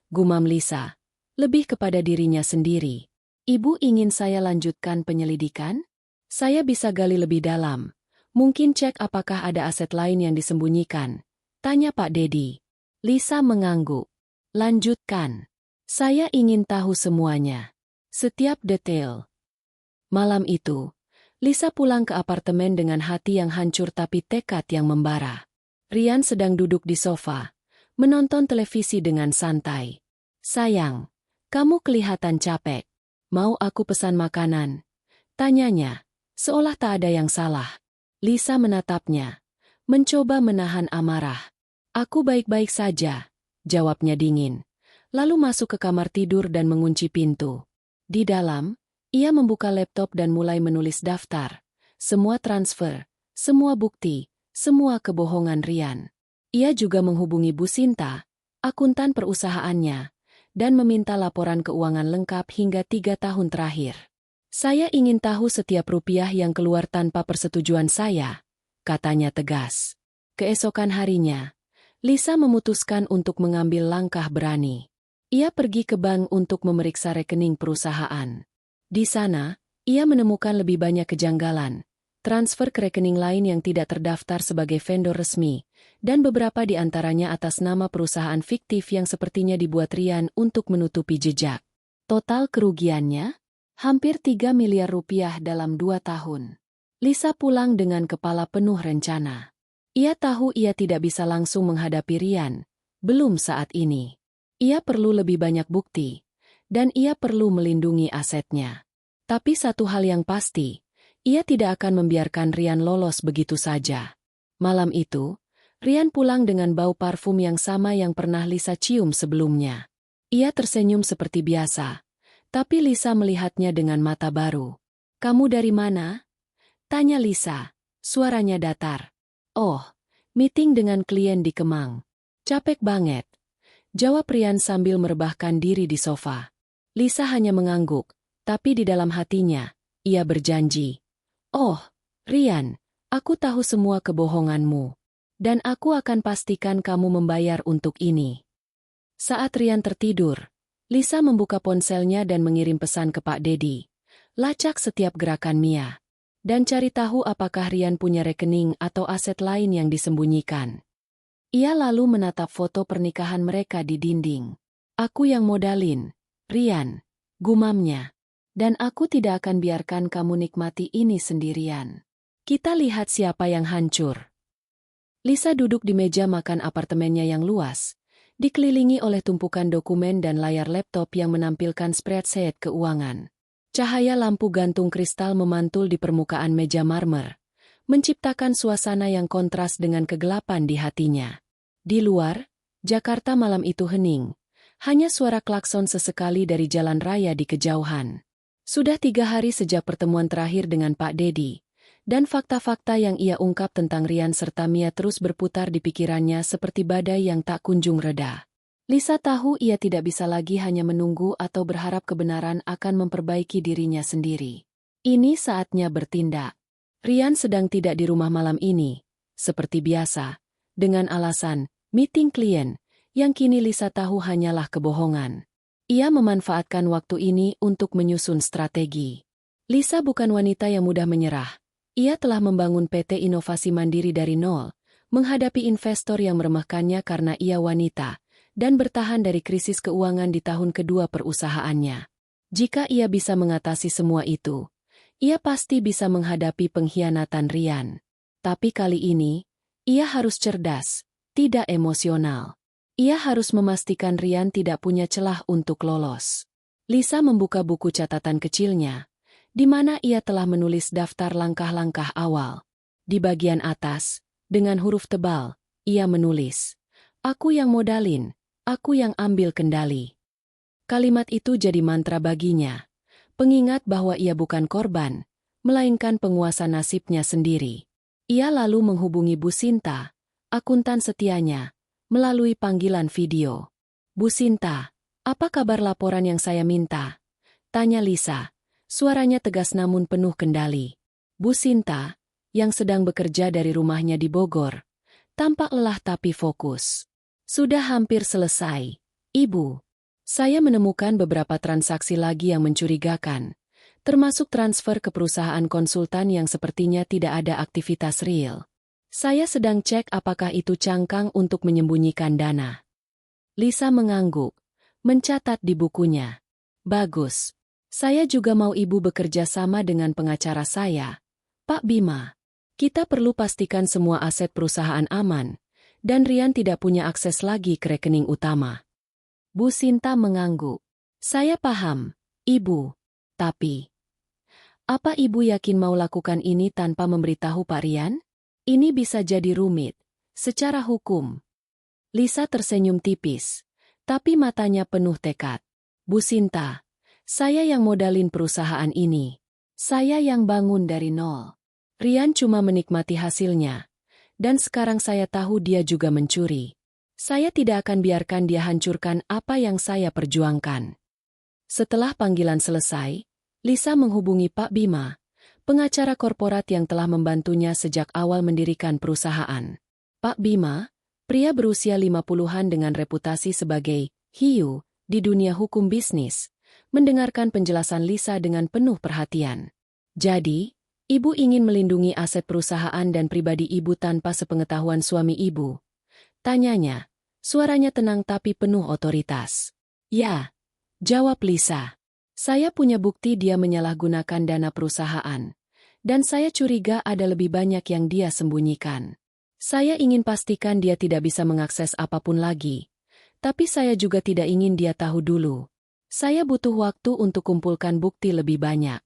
Gumam Lisa, lebih kepada dirinya sendiri. Ibu ingin saya lanjutkan penyelidikan? Saya bisa gali lebih dalam. Mungkin cek apakah ada aset lain yang disembunyikan. Tanya Pak Dedi. Lisa mengangguk. Lanjutkan. Saya ingin tahu semuanya. Setiap detail. Malam itu, Lisa pulang ke apartemen dengan hati yang hancur tapi tekad yang membara. Rian sedang duduk di sofa, menonton televisi dengan santai. Sayang, kamu kelihatan capek. Mau aku pesan makanan? Tanyanya, seolah tak ada yang salah. Lisa menatapnya, mencoba menahan amarah. Aku baik-baik saja, jawabnya dingin. Lalu masuk ke kamar tidur dan mengunci pintu. Di dalam, ia membuka laptop dan mulai menulis daftar. Semua transfer, semua bukti, semua kebohongan Rian. Ia juga menghubungi Bu Sinta, akuntan perusahaannya, dan meminta laporan keuangan lengkap hingga 3 tahun terakhir. Saya ingin tahu setiap rupiah yang keluar tanpa persetujuan saya, katanya tegas. Keesokan harinya, Lisa memutuskan untuk mengambil langkah berani. Ia pergi ke bank untuk memeriksa rekening perusahaan. Di sana, ia menemukan lebih banyak kejanggalan, transfer ke rekening lain yang tidak terdaftar sebagai vendor resmi, dan beberapa di antaranya atas nama perusahaan fiktif yang sepertinya dibuat Rian untuk menutupi jejak. Total kerugiannya? Hampir 3 miliar rupiah dalam 2 tahun. Lisa pulang dengan kepala penuh rencana. Ia tahu ia tidak bisa langsung menghadapi Rian, belum saat ini. Ia perlu lebih banyak bukti, dan ia perlu melindungi asetnya. Tapi satu hal yang pasti, ia tidak akan membiarkan Rian lolos begitu saja. Malam itu, Rian pulang dengan bau parfum yang sama yang pernah Lisa cium sebelumnya. Ia tersenyum seperti biasa, tapi Lisa melihatnya dengan mata baru. "Kamu dari mana?" tanya Lisa, suaranya datar. "Oh, meeting dengan klien di Kemang. Capek banget," jawab Rian sambil merebahkan diri di sofa. Lisa hanya mengangguk, tapi di dalam hatinya, ia berjanji. "Oh, Rian, aku tahu semua kebohonganmu. Dan aku akan pastikan kamu membayar untuk ini." Saat Rian tertidur, Lisa membuka ponselnya dan mengirim pesan ke Pak Dedi. Lacak setiap gerakan Mia. Dan cari tahu apakah Rian punya rekening atau aset lain yang disembunyikan. Ia lalu menatap foto pernikahan mereka di dinding. "Aku yang modalin, Rian," gumamnya. "Dan aku tidak akan biarkan kamu nikmati ini sendirian. Kita lihat siapa yang hancur." Lisa duduk di meja makan apartemennya yang luas, dikelilingi oleh tumpukan dokumen dan layar laptop yang menampilkan spreadsheet keuangan. Cahaya lampu gantung kristal memantul di permukaan meja marmer, menciptakan suasana yang kontras dengan kegelapan di hatinya. Di luar, Jakarta malam itu hening, hanya suara klakson sesekali dari jalan raya di kejauhan. Sudah 3 hari sejak pertemuan terakhir dengan Pak Dedi, dan fakta-fakta yang ia ungkap tentang Rian serta Mia terus berputar di pikirannya seperti badai yang tak kunjung reda. Lisa tahu ia tidak bisa lagi hanya menunggu atau berharap kebenaran akan memperbaiki dirinya sendiri. Ini saatnya bertindak. Rian sedang tidak di rumah malam ini, seperti biasa, dengan alasan meeting klien, yang kini Lisa tahu hanyalah kebohongan. Ia memanfaatkan waktu ini untuk menyusun strategi. Lisa bukan wanita yang mudah menyerah. Ia telah membangun PT Inovasi Mandiri dari nol, menghadapi investor yang meremehkannya karena ia wanita, dan bertahan dari krisis keuangan di tahun kedua perusahaannya. Jika ia bisa mengatasi semua itu, ia pasti bisa menghadapi pengkhianatan Rian. Tapi kali ini, ia harus cerdas, tidak emosional. Ia harus memastikan Rian tidak punya celah untuk lolos. Lisa membuka buku catatan kecilnya, di mana ia telah menulis daftar langkah-langkah awal. Di bagian atas, dengan huruf tebal, ia menulis, "Aku yang modalin, aku yang ambil kendali." Kalimat itu jadi mantra baginya, pengingat bahwa ia bukan korban, melainkan penguasa nasibnya sendiri. Ia lalu menghubungi Bu Sinta, akuntan setianya, melalui panggilan video. "Bu Sinta, apa kabar laporan yang saya minta?" tanya Lisa, suaranya tegas namun penuh kendali. Bu Sinta, yang sedang bekerja dari rumahnya di Bogor, tampak lelah tapi fokus. "Sudah hampir selesai, Ibu. Saya menemukan beberapa transaksi lagi yang mencurigakan, termasuk transfer ke perusahaan konsultan yang sepertinya tidak ada aktivitas real. Saya sedang cek apakah itu cangkang untuk menyembunyikan dana." Lisa mengangguk, mencatat di bukunya. "Bagus. Saya juga mau Ibu bekerja sama dengan pengacara saya, Pak Bima. Kita perlu pastikan semua aset perusahaan aman, dan Rian tidak punya akses lagi ke rekening utama." Bu Sinta mengangguk. "Saya paham, Ibu. Tapi, apa ibu yakin mau lakukan ini tanpa memberitahu Pak Rian? Ini bisa jadi rumit. Secara hukum. Lisa tersenyum tipis. Tapi matanya penuh tekad. Bu Sinta, saya yang modalin perusahaan ini. Saya yang bangun dari nol. Rian cuma menikmati hasilnya. Dan sekarang saya tahu dia juga mencuri. Saya tidak akan biarkan dia hancurkan apa yang saya perjuangkan. Setelah panggilan selesai, Lisa menghubungi Pak Bima, pengacara korporat yang telah membantunya sejak awal mendirikan perusahaan. Pak Bima, pria berusia 50-an dengan reputasi sebagai hiu di dunia hukum bisnis, mendengarkan penjelasan Lisa dengan penuh perhatian. Jadi, ibu ingin melindungi aset perusahaan dan pribadi ibu tanpa sepengetahuan suami ibu? Tanyanya, suaranya tenang tapi penuh otoritas. Ya, jawab Lisa. Saya punya bukti dia menyalahgunakan dana perusahaan. Dan saya curiga ada lebih banyak yang dia sembunyikan. Saya ingin pastikan dia tidak bisa mengakses apapun lagi. Tapi saya juga tidak ingin dia tahu dulu. Saya butuh waktu untuk kumpulkan bukti lebih banyak.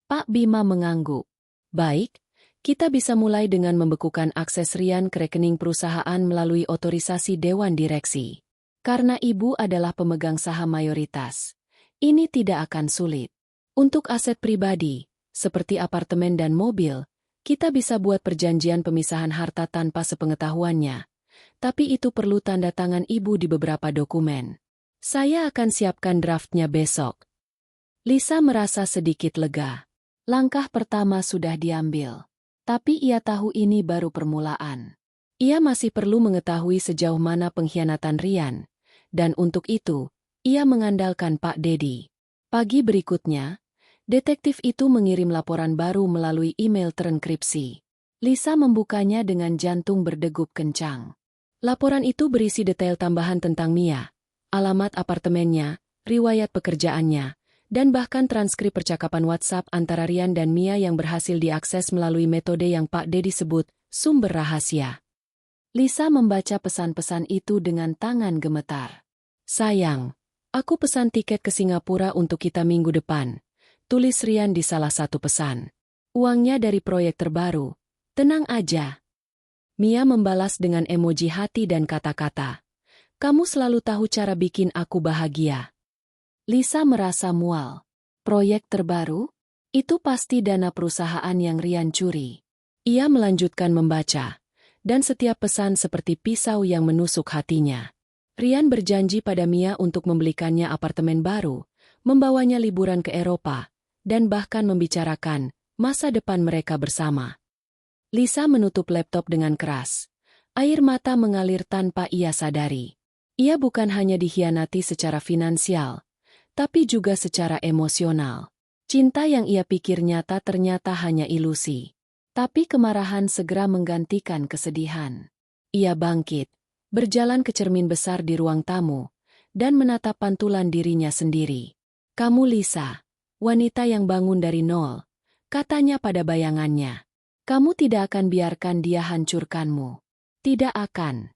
Pak Bima mengangguk. Baik, kita bisa mulai dengan membekukan akses Rian ke rekening perusahaan melalui otorisasi Dewan Direksi. Karena ibu adalah pemegang saham mayoritas. Ini tidak akan sulit. Untuk aset pribadi, seperti apartemen dan mobil, kita bisa buat perjanjian pemisahan harta tanpa sepengetahuannya. Tapi itu perlu tanda tangan ibu di beberapa dokumen. Saya akan siapkan draftnya besok. Lisa merasa sedikit lega. Langkah pertama sudah diambil. Tapi ia tahu ini baru permulaan. Ia masih perlu mengetahui sejauh mana pengkhianatan Rian. Dan untuk itu, ia mengandalkan Pak Dedi. Pagi berikutnya, detektif itu mengirim laporan baru melalui email terenkripsi. Lisa membukanya dengan jantung berdegup kencang. Laporan itu berisi detail tambahan tentang Mia, alamat apartemennya, riwayat pekerjaannya, dan bahkan transkrip percakapan WhatsApp antara Rian dan Mia yang berhasil diakses melalui metode yang Pak Dedi sebut sumber rahasia. Lisa membaca pesan-pesan itu dengan tangan gemetar. Sayang, aku pesan tiket ke Singapura untuk kita minggu depan. Tulis Rian di salah satu pesan. Uangnya dari proyek terbaru. Tenang aja. Mia membalas dengan emoji hati dan kata-kata. Kamu selalu tahu cara bikin aku bahagia. Lisa merasa mual. Proyek terbaru? Itu pasti dana perusahaan yang Rian curi. Ia melanjutkan membaca. Dan setiap pesan seperti pisau yang menusuk hatinya. Rian berjanji pada Mia untuk membelikannya apartemen baru, membawanya liburan ke Eropa, dan bahkan membicarakan masa depan mereka bersama. Lisa menutup laptop dengan keras. Air mata mengalir tanpa ia sadari. Ia bukan hanya dikhianati secara finansial, tapi juga secara emosional. Cinta yang ia pikir nyata ternyata hanya ilusi. Tapi kemarahan segera menggantikan kesedihan. Ia bangkit. Berjalan ke cermin besar di ruang tamu, dan menatap pantulan dirinya sendiri. Kamu Lisa, wanita yang bangun dari nol, katanya pada bayangannya. Kamu tidak akan biarkan dia hancurkanmu. Tidak akan.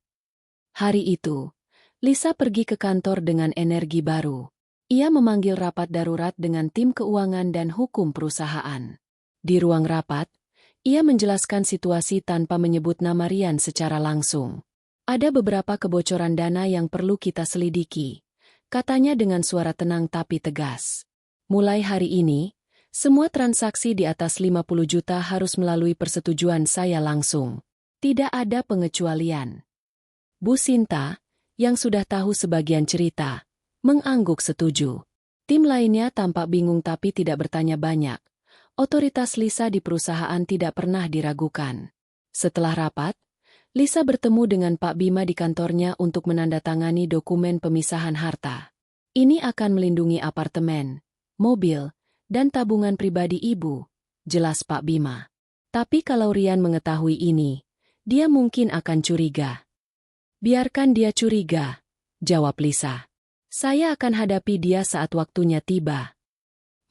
Hari itu, Lisa pergi ke kantor dengan energi baru. Ia memanggil rapat darurat dengan tim keuangan dan hukum perusahaan. Di ruang rapat, ia menjelaskan situasi tanpa menyebut nama Rian secara langsung. Ada beberapa kebocoran dana yang perlu kita selidiki, katanya dengan suara tenang tapi tegas. Mulai hari ini, semua transaksi di atas 50 juta harus melalui persetujuan saya langsung. Tidak ada pengecualian. Bu Sinta, yang sudah tahu sebagian cerita, mengangguk setuju. Tim lainnya tampak bingung tapi tidak bertanya banyak. Otoritas Lisa di perusahaan tidak pernah diragukan. Setelah rapat, Lisa bertemu dengan Pak Bima di kantornya untuk menandatangani dokumen pemisahan harta. Ini akan melindungi apartemen, mobil, dan tabungan pribadi ibu, jelas Pak Bima. Tapi kalau Rian mengetahui ini, dia mungkin akan curiga. Biarkan dia curiga, jawab Lisa. Saya akan hadapi dia saat waktunya tiba.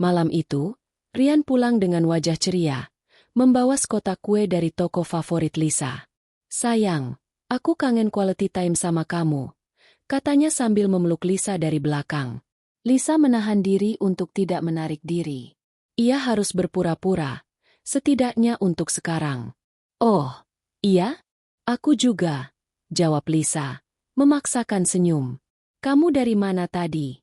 Malam itu, Rian pulang dengan wajah ceria, membawa sekotak kue dari toko favorit Lisa. Sayang, aku kangen quality time sama kamu, katanya sambil memeluk Lisa dari belakang. Lisa menahan diri untuk tidak menarik diri. Ia harus berpura-pura, setidaknya untuk sekarang. Oh, iya? Aku juga, jawab Lisa, memaksakan senyum. Kamu dari mana tadi?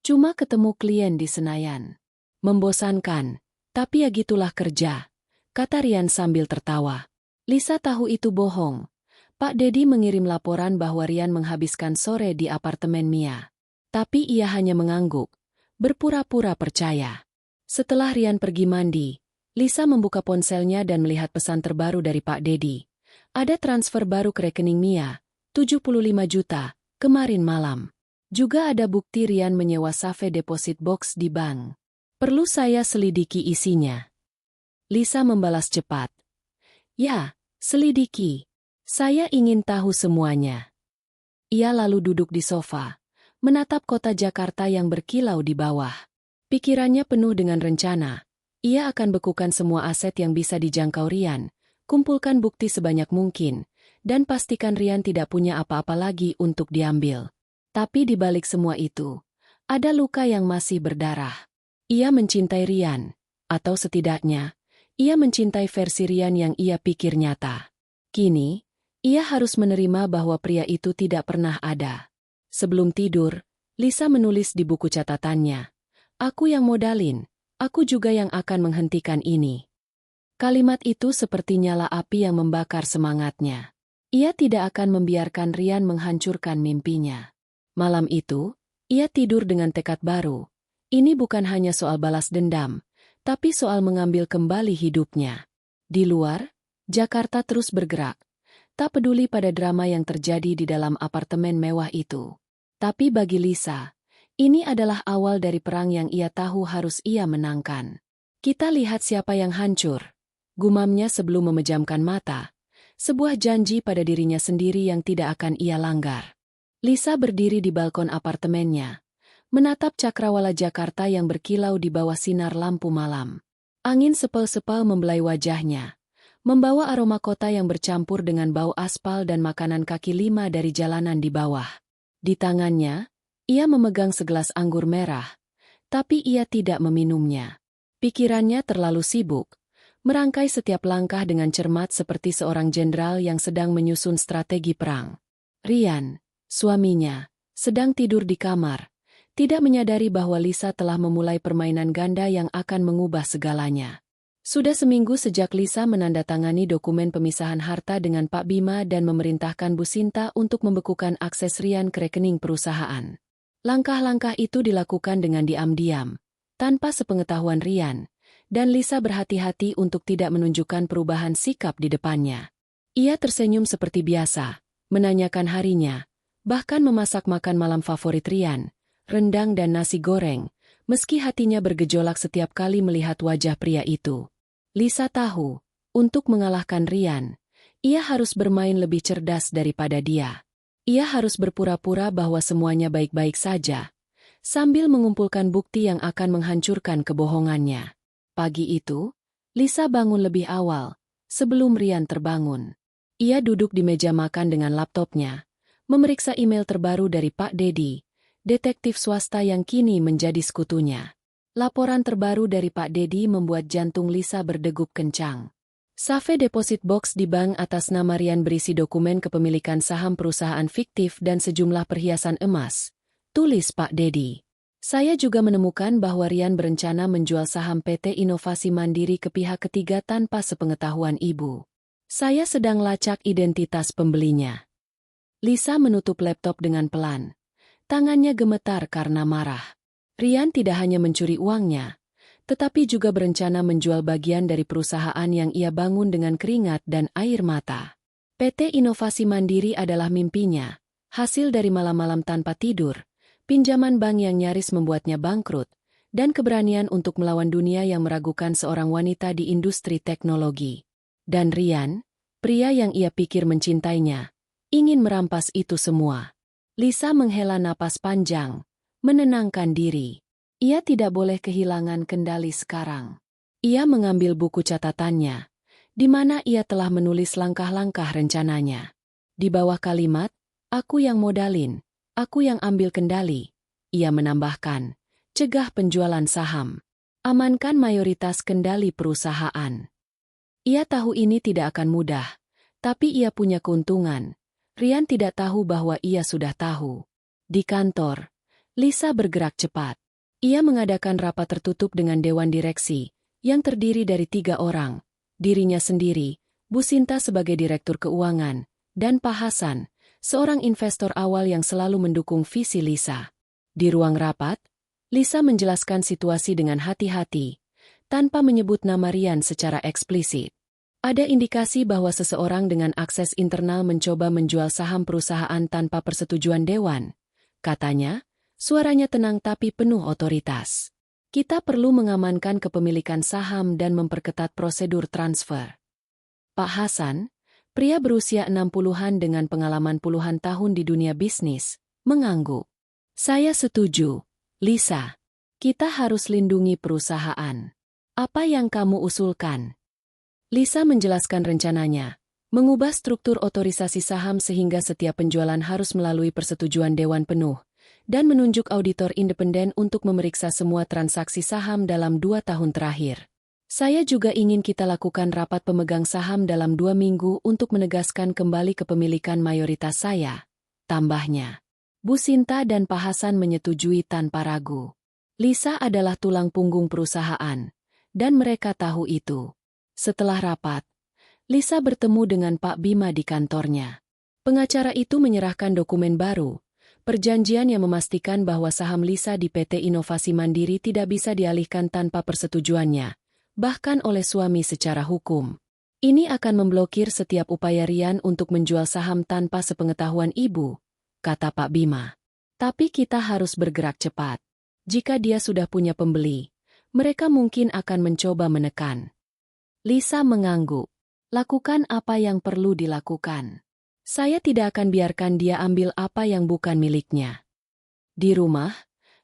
Cuma ketemu klien di Senayan. Membosankan, tapi ya gitulah kerja, kata Rian sambil tertawa. Lisa tahu itu bohong. Pak Dedi mengirim laporan bahwa Rian menghabiskan sore di apartemen Mia. Tapi ia hanya mengangguk, berpura-pura percaya. Setelah Rian pergi mandi, Lisa membuka ponselnya dan melihat pesan terbaru dari Pak Dedi. Ada transfer baru ke rekening Mia, 75 juta, kemarin malam. Juga ada bukti Rian menyewa safe deposit box di bank. Perlu saya selidiki isinya. Lisa membalas cepat. Ya, selidiki. Saya ingin tahu semuanya. Ia lalu duduk di sofa, menatap kota Jakarta yang berkilau di bawah. Pikirannya penuh dengan rencana. Ia akan bekukan semua aset yang bisa dijangkau Rian, kumpulkan bukti sebanyak mungkin, dan pastikan Rian tidak punya apa-apa lagi untuk diambil. Tapi di balik semua itu, ada luka yang masih berdarah. Ia mencintai Rian, atau setidaknya, ia mencintai versi Rian yang ia pikir nyata. Kini, ia harus menerima bahwa pria itu tidak pernah ada. Sebelum tidur, Lisa menulis di buku catatannya, "Aku yang modalin, aku juga yang akan menghentikan ini." Kalimat itu seperti nyala api yang membakar semangatnya. Ia tidak akan membiarkan Rian menghancurkan mimpinya. Malam itu, ia tidur dengan tekad baru. Ini bukan hanya soal balas dendam, tapi soal mengambil kembali hidupnya. Di luar, Jakarta terus bergerak. Tak peduli pada drama yang terjadi di dalam apartemen mewah itu. Tapi bagi Lisa, ini adalah awal dari perang yang ia tahu harus ia menangkan. Kita lihat siapa yang hancur. Gumamnya sebelum memejamkan mata. Sebuah janji pada dirinya sendiri yang tidak akan ia langgar. Lisa berdiri di balkon apartemennya, menatap cakrawala Jakarta yang berkilau di bawah sinar lampu malam. Angin sepel-sepel membelai wajahnya, membawa aroma kota yang bercampur dengan bau aspal dan makanan kaki lima dari jalanan di bawah. Di tangannya, ia memegang segelas anggur merah, tapi ia tidak meminumnya. Pikirannya terlalu sibuk, merangkai setiap langkah dengan cermat seperti seorang jenderal yang sedang menyusun strategi perang. Rian, suaminya, sedang tidur di kamar, tidak menyadari bahwa Lisa telah memulai permainan ganda yang akan mengubah segalanya. Sudah seminggu sejak Lisa menandatangani dokumen pemisahan harta dengan Pak Bima dan memerintahkan Bu Sinta untuk membekukan akses Rian ke rekening perusahaan. Langkah-langkah itu dilakukan dengan diam-diam, tanpa sepengetahuan Rian, dan Lisa berhati-hati untuk tidak menunjukkan perubahan sikap di depannya. Ia tersenyum seperti biasa, menanyakan harinya, bahkan memasak makan malam favorit Rian, rendang dan nasi goreng, meski hatinya bergejolak setiap kali melihat wajah pria itu. Lisa tahu, untuk mengalahkan Rian, ia harus bermain lebih cerdas daripada dia. Ia harus berpura-pura bahwa semuanya baik-baik saja, sambil mengumpulkan bukti yang akan menghancurkan kebohongannya. Pagi itu, Lisa bangun lebih awal, sebelum Rian terbangun. Ia duduk di meja makan dengan laptopnya, memeriksa email terbaru dari Pak Dedi, detektif swasta yang kini menjadi sekutunya. Laporan terbaru dari Pak Dedi membuat jantung Lisa berdegup kencang. Safe deposit box di bank atas nama Rian berisi dokumen kepemilikan saham perusahaan fiktif dan sejumlah perhiasan emas, tulis Pak Dedi. Saya juga menemukan bahwa Rian berencana menjual saham PT Inovasi Mandiri ke pihak ketiga tanpa sepengetahuan Ibu. Saya sedang lacak identitas pembelinya. Lisa menutup laptop dengan pelan. Tangannya gemetar karena marah. Rian tidak hanya mencuri uangnya, tetapi juga berencana menjual bagian dari perusahaan yang ia bangun dengan keringat dan air mata. PT Inovasi Mandiri adalah mimpinya, hasil dari malam-malam tanpa tidur, pinjaman bank yang nyaris membuatnya bangkrut, dan keberanian untuk melawan dunia yang meragukan seorang wanita di industri teknologi. Dan Rian, pria yang ia pikir mencintainya, ingin merampas itu semua. Lisa menghela napas panjang, menenangkan diri. Ia tidak boleh kehilangan kendali sekarang. Ia mengambil buku catatannya, di mana ia telah menulis langkah-langkah rencananya. Di bawah kalimat, "Aku yang modalin, aku yang ambil kendali." ia menambahkan. Cegah penjualan saham. Amankan mayoritas kendali perusahaan. Ia tahu ini tidak akan mudah, tapi ia punya keuntungan. Ryan tidak tahu bahwa ia sudah tahu. Di kantor, Lisa bergerak cepat. Ia mengadakan rapat tertutup dengan dewan direksi, yang terdiri dari 3 orang, dirinya sendiri, Bu Sinta sebagai direktur keuangan, dan Pak Hasan, seorang investor awal yang selalu mendukung visi Lisa. Di ruang rapat, Lisa menjelaskan situasi dengan hati-hati, tanpa menyebut nama Ryan secara eksplisit. Ada indikasi bahwa seseorang dengan akses internal mencoba menjual saham perusahaan tanpa persetujuan dewan. Katanya, suaranya tenang tapi penuh otoritas. Kita perlu mengamankan kepemilikan saham dan memperketat prosedur transfer. Pak Hasan, pria berusia 60-an dengan pengalaman puluhan tahun di dunia bisnis, mengangguk. Saya setuju. Lisa, kita harus lindungi perusahaan. Apa yang kamu usulkan? Lisa menjelaskan rencananya, mengubah struktur otorisasi saham sehingga setiap penjualan harus melalui persetujuan dewan penuh, dan menunjuk auditor independen untuk memeriksa semua transaksi saham dalam 2 tahun terakhir. Saya juga ingin kita lakukan rapat pemegang saham dalam 2 minggu untuk menegaskan kembali kepemilikan mayoritas saya, tambahnya. Bu Sinta dan Pak Hasan menyetujui tanpa ragu. Lisa adalah tulang punggung perusahaan, dan mereka tahu itu. Setelah rapat, Lisa bertemu dengan Pak Bima di kantornya. Pengacara itu menyerahkan dokumen baru, perjanjian yang memastikan bahwa saham Lisa di PT Inovasi Mandiri tidak bisa dialihkan tanpa persetujuannya, bahkan oleh suami secara hukum. Ini akan memblokir setiap upaya Ryan untuk menjual saham tanpa sepengetahuan ibu, kata Pak Bima. Tapi kita harus bergerak cepat. Jika dia sudah punya pembeli, mereka mungkin akan mencoba menekan. Lisa mengangguk. Lakukan apa yang perlu dilakukan. Saya tidak akan biarkan dia ambil apa yang bukan miliknya. Di rumah,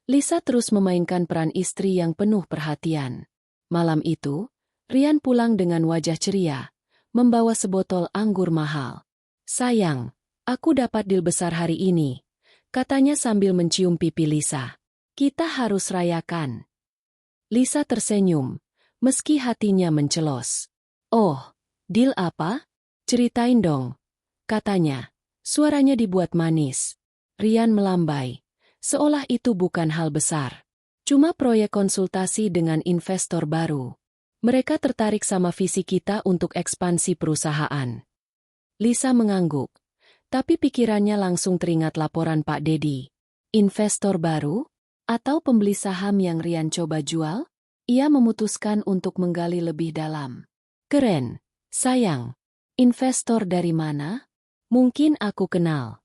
Lisa terus memainkan peran istri yang penuh perhatian. Malam itu, Ryan pulang dengan wajah ceria, membawa sebotol anggur mahal. Sayang, aku dapat deal besar hari ini, katanya sambil mencium pipi Lisa. Kita harus rayakan. Lisa tersenyum, meski hatinya mencelos. Oh, deal apa? Ceritain dong, katanya. Suaranya dibuat manis. Ryan melambai, seolah itu bukan hal besar. Cuma proyek konsultasi dengan investor baru. Mereka tertarik sama visi kita untuk ekspansi perusahaan. Lisa mengangguk. Tapi pikirannya langsung teringat laporan Pak Dedi. Investor baru? Atau pembeli saham yang Ryan coba jual? Ia memutuskan untuk menggali lebih dalam. Keren, sayang. Investor dari mana? Mungkin aku kenal.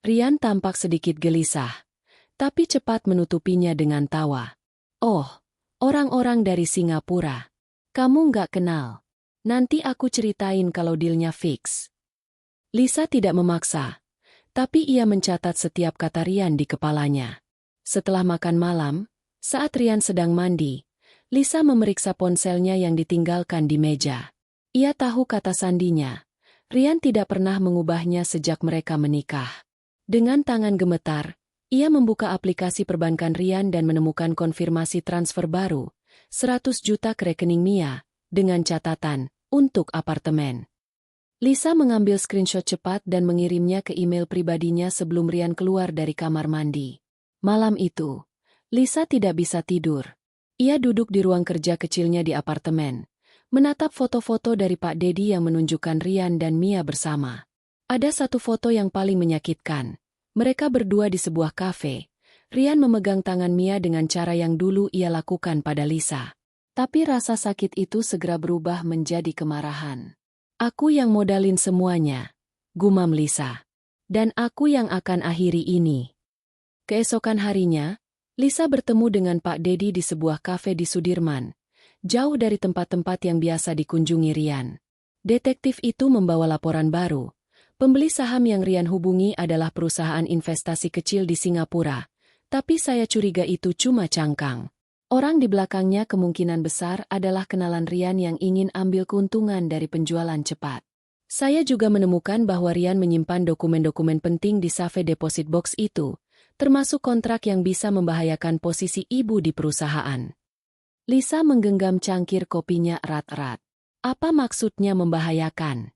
Ryan tampak sedikit gelisah, tapi cepat menutupinya dengan tawa. Oh, orang-orang dari Singapura. Kamu nggak kenal. Nanti aku ceritain kalau dealnya fix. Lisa tidak memaksa, tapi ia mencatat setiap kata Ryan di kepalanya. Setelah makan malam, saat Ryan sedang mandi, Lisa memeriksa ponselnya yang ditinggalkan di meja. Ia tahu kata sandinya. Ryan tidak pernah mengubahnya sejak mereka menikah. Dengan tangan gemetar, ia membuka aplikasi perbankan Ryan dan menemukan konfirmasi transfer baru, 100 juta ke rekening Mia, dengan catatan, untuk apartemen. Lisa mengambil screenshot cepat dan mengirimnya ke email pribadinya sebelum Ryan keluar dari kamar mandi. Malam itu, Lisa tidak bisa tidur. Ia duduk di ruang kerja kecilnya di apartemen, menatap foto-foto dari Pak Dedi yang menunjukkan Ryan dan Mia bersama. Ada satu foto yang paling menyakitkan. Mereka berdua di sebuah kafe. Ryan memegang tangan Mia dengan cara yang dulu ia lakukan pada Lisa. Tapi rasa sakit itu segera berubah menjadi kemarahan. Aku yang modalin semuanya, gumam Lisa. Dan aku yang akan akhiri ini. Keesokan harinya, Lisa bertemu dengan Pak Dedi di sebuah kafe di Sudirman, jauh dari tempat-tempat yang biasa dikunjungi Ryan. Detektif itu membawa laporan baru. Pembeli saham yang Ryan hubungi adalah perusahaan investasi kecil di Singapura, tapi saya curiga itu cuma cangkang. Orang di belakangnya kemungkinan besar adalah kenalan Ryan yang ingin ambil keuntungan dari penjualan cepat. Saya juga menemukan bahwa Ryan menyimpan dokumen-dokumen penting di safe deposit box itu, termasuk kontrak yang bisa membahayakan posisi ibu di perusahaan. Lisa menggenggam cangkir kopinya erat-erat. Apa maksudnya membahayakan?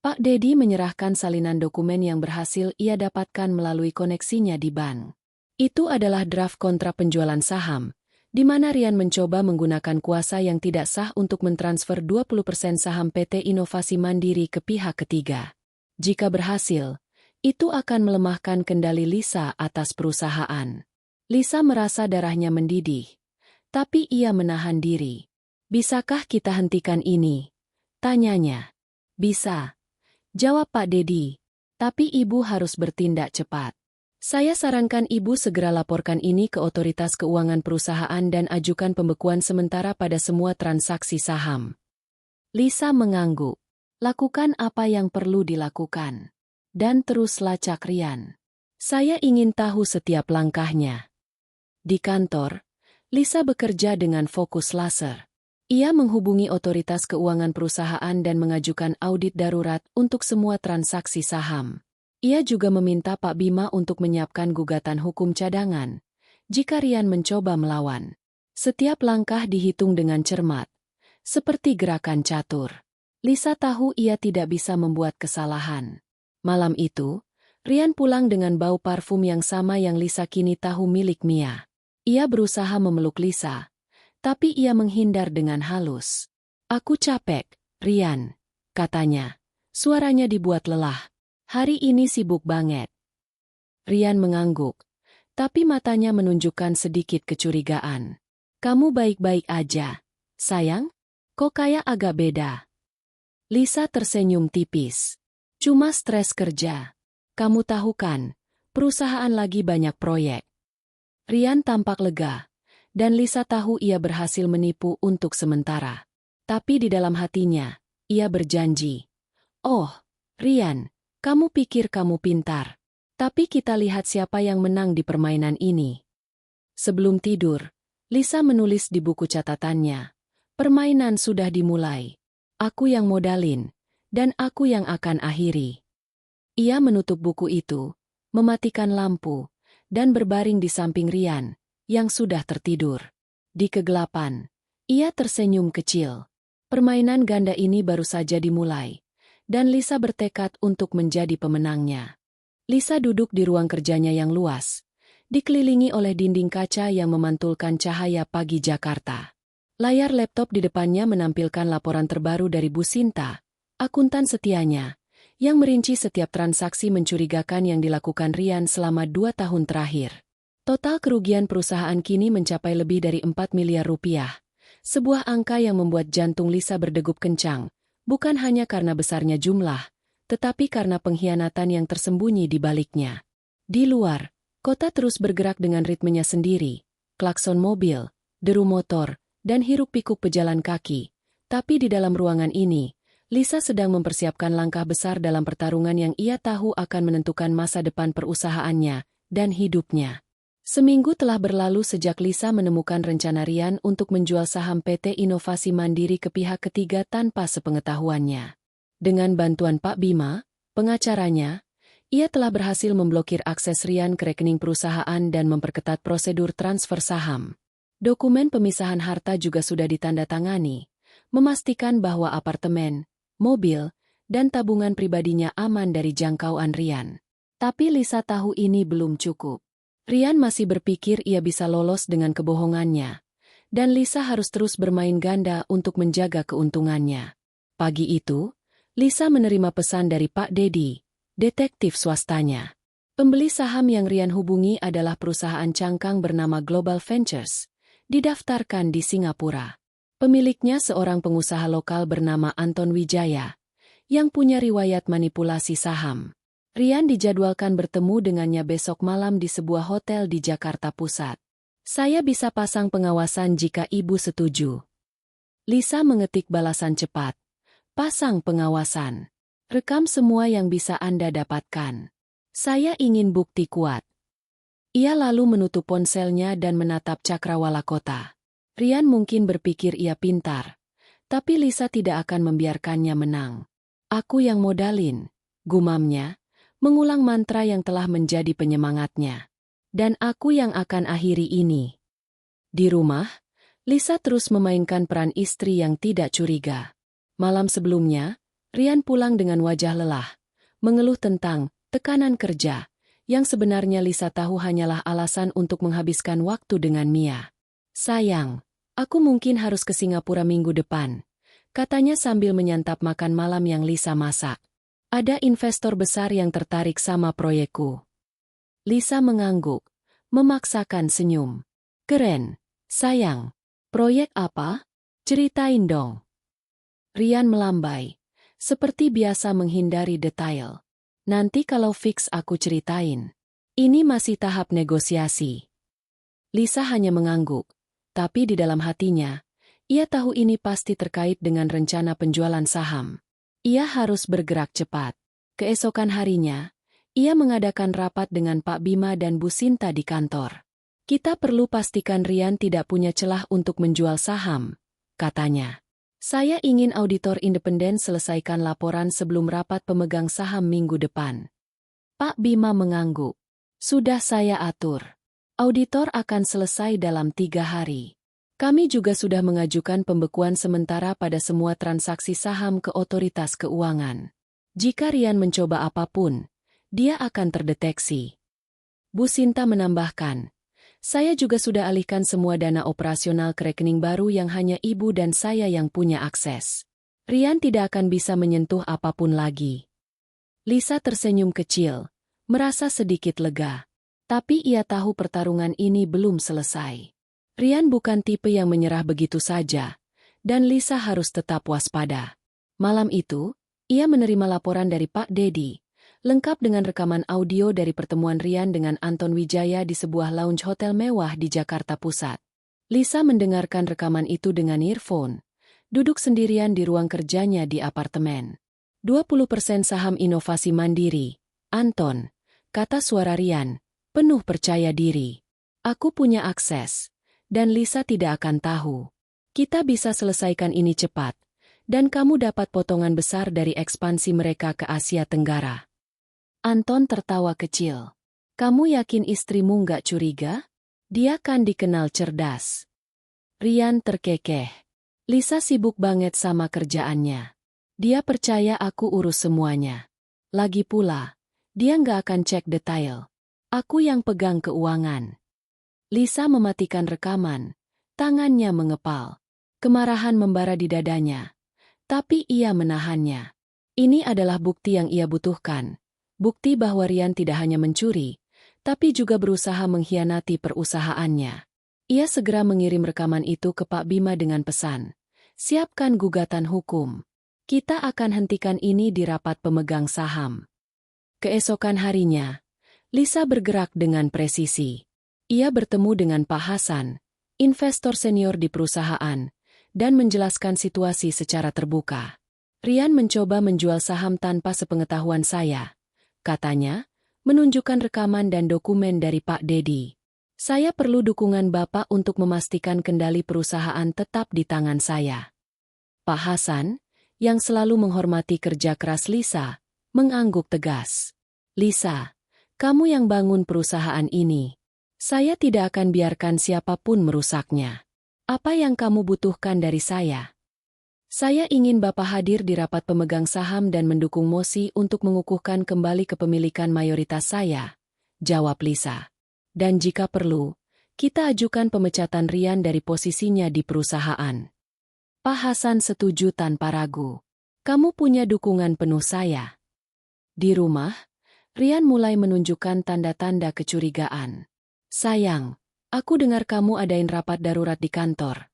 Pak Dedi menyerahkan salinan dokumen yang berhasil ia dapatkan melalui koneksinya di bank. Itu adalah draft kontrak penjualan saham, di mana Rian mencoba menggunakan kuasa yang tidak sah untuk mentransfer 20% saham PT Inovasi Mandiri ke pihak ketiga. Jika berhasil, itu akan melemahkan kendali Lisa atas perusahaan. Lisa merasa darahnya mendidih, tapi ia menahan diri. Bisakah kita hentikan ini? Tanyanya. Bisa, jawab Pak Dedi. Tapi ibu harus bertindak cepat. Saya sarankan ibu segera laporkan ini ke otoritas keuangan perusahaan dan ajukan pembekuan sementara pada semua transaksi saham. Lisa mengangguk. Lakukan apa yang perlu dilakukan. Dan terus lacak Rian. Saya ingin tahu setiap langkahnya. Di kantor, Lisa bekerja dengan fokus laser. Ia menghubungi otoritas keuangan perusahaan dan mengajukan audit darurat untuk semua transaksi saham. Ia juga meminta Pak Bima untuk menyiapkan gugatan hukum cadangan jika Rian mencoba melawan. Setiap langkah dihitung dengan cermat, seperti gerakan catur. Lisa tahu ia tidak bisa membuat kesalahan. Malam itu, Rian pulang dengan bau parfum yang sama yang Lisa kini tahu milik Mia. Ia berusaha memeluk Lisa, tapi ia menghindar dengan halus. "Aku capek, Rian," katanya. Suaranya dibuat lelah. "Hari ini sibuk banget." Rian mengangguk, tapi matanya menunjukkan sedikit kecurigaan. "Kamu baik-baik aja, sayang? Kok kayak agak beda?" Lisa tersenyum tipis. "Cuma stres kerja. Kamu tahu kan, perusahaan lagi banyak proyek." Rian tampak lega, dan Lisa tahu ia berhasil menipu untuk sementara. Tapi di dalam hatinya, ia berjanji. "Oh, Rian, kamu pikir kamu pintar. Tapi kita lihat siapa yang menang di permainan ini." Sebelum tidur, Lisa menulis di buku catatannya. "Permainan sudah dimulai. Aku yang modalin, dan aku yang akan akhiri." Ia menutup buku itu, mematikan lampu, dan berbaring di samping Rian, yang sudah tertidur. Di kegelapan, ia tersenyum kecil. Permainan ganda ini baru saja dimulai. Dan Lisa bertekad untuk menjadi pemenangnya. Lisa duduk di ruang kerjanya yang luas, dikelilingi oleh dinding kaca yang memantulkan cahaya pagi Jakarta. Layar laptop di depannya menampilkan laporan terbaru dari Bu Sinta, akuntan setianya, yang merinci setiap transaksi mencurigakan yang dilakukan Rian selama 2 tahun terakhir. Total kerugian perusahaan kini mencapai lebih dari 4 miliar rupiah, sebuah angka yang membuat jantung Lisa berdegup kencang. Bukan hanya karena besarnya jumlah, tetapi karena pengkhianatan yang tersembunyi di baliknya. Di luar, kota terus bergerak dengan ritmenya sendiri, klakson mobil, deru motor, dan hiruk-pikuk pejalan kaki. Tapi di dalam ruangan ini, Lisa sedang mempersiapkan langkah besar dalam pertarungan yang ia tahu akan menentukan masa depan perusahaannya dan hidupnya. Seminggu telah berlalu sejak Lisa menemukan rencana Rian untuk menjual saham PT Inovasi Mandiri ke pihak ketiga tanpa sepengetahuannya. Dengan bantuan Pak Bima, pengacaranya, ia telah berhasil memblokir akses Rian ke rekening perusahaan dan memperketat prosedur transfer saham. Dokumen pemisahan harta juga sudah ditandatangani, memastikan bahwa apartemen, mobil, dan tabungan pribadinya aman dari jangkauan Rian. Tapi Lisa tahu ini belum cukup. Rian masih berpikir ia bisa lolos dengan kebohongannya, dan Lisa harus terus bermain ganda untuk menjaga keuntungannya. Pagi itu, Lisa menerima pesan dari Pak Dedi, detektif swastanya. Pembeli saham yang Rian hubungi adalah perusahaan cangkang bernama Global Ventures, didaftarkan di Singapura. Pemiliknya seorang pengusaha lokal bernama Anton Wijaya, yang punya riwayat manipulasi saham. Rian dijadwalkan bertemu dengannya besok malam di sebuah hotel di Jakarta Pusat. "Saya bisa pasang pengawasan jika ibu setuju." Lisa mengetik balasan cepat. "Pasang pengawasan. Rekam semua yang bisa Anda dapatkan. Saya ingin bukti kuat." Ia lalu menutup ponselnya dan menatap cakrawala kota. Rian mungkin berpikir ia pintar, tapi Lisa tidak akan membiarkannya menang. "Aku yang modalin," gumamnya, mengulang mantra yang telah menjadi penyemangatnya. Dan aku yang akan akhiri ini. Di rumah, Lisa terus memainkan peran istri yang tidak curiga. Malam sebelumnya, Rian pulang dengan wajah lelah, mengeluh tentang tekanan kerja, yang sebenarnya Lisa tahu hanyalah alasan untuk menghabiskan waktu dengan Mia. Sayang, aku mungkin harus ke Singapura minggu depan, katanya sambil menyantap makan malam yang Lisa masak. Ada investor besar yang tertarik sama proyekku. Lisa mengangguk, memaksakan senyum. Keren, sayang. Proyek apa? Ceritain dong. Rian melambai, seperti biasa menghindari detail. Nanti kalau fix aku ceritain. Ini masih tahap negosiasi. Lisa hanya mengangguk, tapi di dalam hatinya, ia tahu ini pasti terkait dengan rencana penjualan saham. Ia harus bergerak cepat. Keesokan harinya, ia mengadakan rapat dengan Pak Bima dan Bu Sinta di kantor. Kita perlu pastikan Rian tidak punya celah untuk menjual saham, katanya. Saya ingin auditor independen selesaikan laporan sebelum rapat pemegang saham minggu depan. Pak Bima mengangguk. Sudah saya atur. Auditor akan selesai dalam 3 hari. Kami juga sudah mengajukan pembekuan sementara pada semua transaksi saham ke otoritas keuangan. Jika Rian mencoba apapun, dia akan terdeteksi. Bu Sinta menambahkan, saya juga sudah alihkan semua dana operasional ke rekening baru yang hanya ibu dan saya yang punya akses. Rian tidak akan bisa menyentuh apapun lagi. Lisa tersenyum kecil, merasa sedikit lega. Tapi ia tahu pertarungan ini belum selesai. Rian bukan tipe yang menyerah begitu saja, dan Lisa harus tetap waspada. Malam itu, ia menerima laporan dari Pak Dedi, lengkap dengan rekaman audio dari pertemuan Rian dengan Anton Wijaya di sebuah lounge hotel mewah di Jakarta Pusat. Lisa mendengarkan rekaman itu dengan earphone, duduk sendirian di ruang kerjanya di apartemen. 20% saham inovasi mandiri, Anton, kata suara Rian, penuh percaya diri. Aku punya akses, dan Lisa tidak akan tahu. Kita bisa selesaikan ini cepat, dan kamu dapat potongan besar dari ekspansi mereka ke Asia Tenggara. Anton tertawa kecil. Kamu yakin istrimu nggak curiga? Dia kan dikenal cerdas. Rian terkekeh. Lisa sibuk banget sama kerjaannya. Dia percaya aku urus semuanya. Lagi pula, dia nggak akan cek detail. Aku yang pegang keuangan. Lisa mematikan rekaman. Tangannya mengepal. Kemarahan membara di dadanya. Tapi ia menahannya. Ini adalah bukti yang ia butuhkan. Bukti bahwa Rian tidak hanya mencuri, tapi juga berusaha mengkhianati perusahaannya. Ia segera mengirim rekaman itu ke Pak Bima dengan pesan, siapkan gugatan hukum. Kita akan hentikan ini di rapat pemegang saham. Keesokan harinya, Lisa bergerak dengan presisi. Ia bertemu dengan Pak Hasan, investor senior di perusahaan, dan menjelaskan situasi secara terbuka. Rian mencoba menjual saham tanpa sepengetahuan saya. Katanya, menunjukkan rekaman dan dokumen dari Pak Dedi. Saya perlu dukungan Bapak untuk memastikan kendali perusahaan tetap di tangan saya. Pak Hasan, yang selalu menghormati kerja keras Lisa, mengangguk tegas. Lisa, kamu yang bangun perusahaan ini. Saya tidak akan biarkan siapapun merusaknya. Apa yang kamu butuhkan dari saya? Saya ingin Bapak hadir di rapat pemegang saham dan mendukung mosi untuk mengukuhkan kembali kepemilikan mayoritas saya, jawab Lisa. Dan jika perlu, kita ajukan pemecatan Rian dari posisinya di perusahaan. Pak Hasan setuju tanpa ragu. Kamu punya dukungan penuh saya. Di rumah, Rian mulai menunjukkan tanda-tanda kecurigaan. Sayang, aku dengar kamu adain rapat darurat di kantor.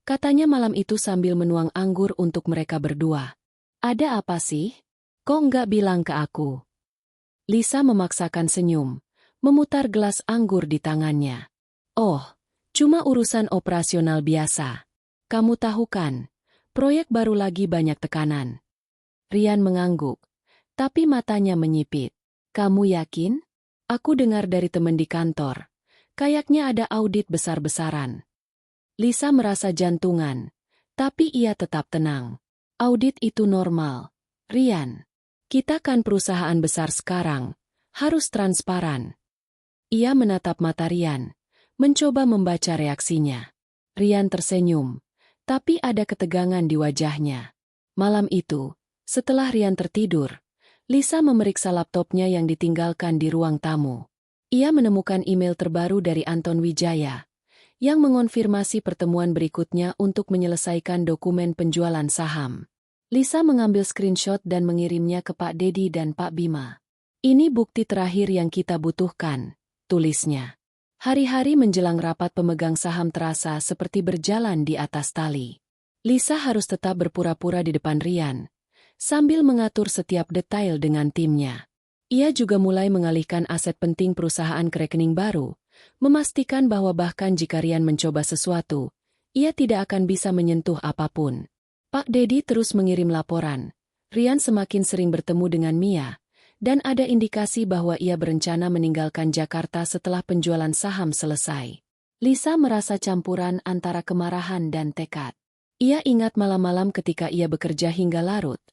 Katanya malam itu sambil menuang anggur untuk mereka berdua. Ada apa sih? Kok nggak bilang ke aku? Lisa memaksakan senyum, memutar gelas anggur di tangannya. Oh, cuma urusan operasional biasa. Kamu tahu kan, proyek baru lagi banyak tekanan. Rian mengangguk, tapi matanya menyipit. Kamu yakin? Aku dengar dari teman di kantor. Kayaknya ada audit besar-besaran. Lisa merasa jantungan, tapi ia tetap tenang. Audit itu normal. Rian, kita kan perusahaan besar sekarang, harus transparan. Ia menatap mata Rian, mencoba membaca reaksinya. Rian tersenyum, tapi ada ketegangan di wajahnya. Malam itu, setelah Rian tertidur, Lisa memeriksa laptopnya yang ditinggalkan di ruang tamu. Ia menemukan email terbaru dari Anton Wijaya, yang mengonfirmasi pertemuan berikutnya untuk menyelesaikan dokumen penjualan saham. Lisa mengambil screenshot dan mengirimnya ke Pak Dedi dan Pak Bima. Ini bukti terakhir yang kita butuhkan, tulisnya. Hari-hari menjelang rapat pemegang saham terasa seperti berjalan di atas tali. Lisa harus tetap berpura-pura di depan Rian, sambil mengatur setiap detail dengan timnya. Ia juga mulai mengalihkan aset penting perusahaan ke rekening baru, memastikan bahwa bahkan jika Rian mencoba sesuatu, ia tidak akan bisa menyentuh apapun. Pak Dedi terus mengirim laporan. Rian semakin sering bertemu dengan Mia, dan ada indikasi bahwa ia berencana meninggalkan Jakarta setelah penjualan saham selesai. Lisa merasa campuran antara kemarahan dan tekad. Ia ingat malam-malam ketika ia bekerja hingga larut,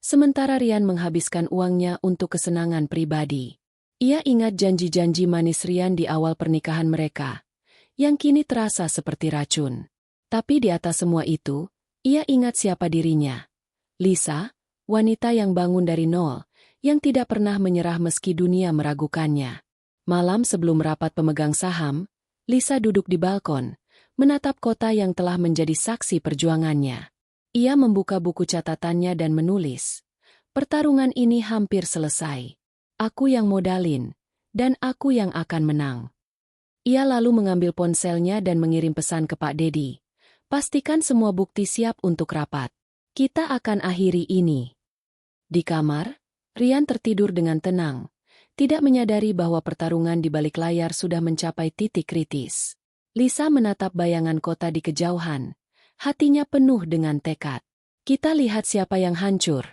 sementara Rian menghabiskan uangnya untuk kesenangan pribadi. Ia ingat janji-janji manis Rian di awal pernikahan mereka, yang kini terasa seperti racun. Tapi di atas semua itu, ia ingat siapa dirinya. Lisa, wanita yang bangun dari nol, yang tidak pernah menyerah meski dunia meragukannya. Malam sebelum rapat pemegang saham, Lisa duduk di balkon, menatap kota yang telah menjadi saksi perjuangannya. Ia membuka buku catatannya dan menulis, "Pertarungan ini hampir selesai. Aku yang modalin, dan aku yang akan menang." Ia lalu mengambil ponselnya dan mengirim pesan ke Pak Dedi. "Pastikan semua bukti siap untuk rapat. Kita akan akhiri ini." Di kamar, Rian tertidur dengan tenang, tidak menyadari bahwa pertarungan di balik layar sudah mencapai titik kritis. Lisa menatap bayangan kota di kejauhan. Hatinya penuh dengan tekad. "Kita lihat siapa yang hancur,"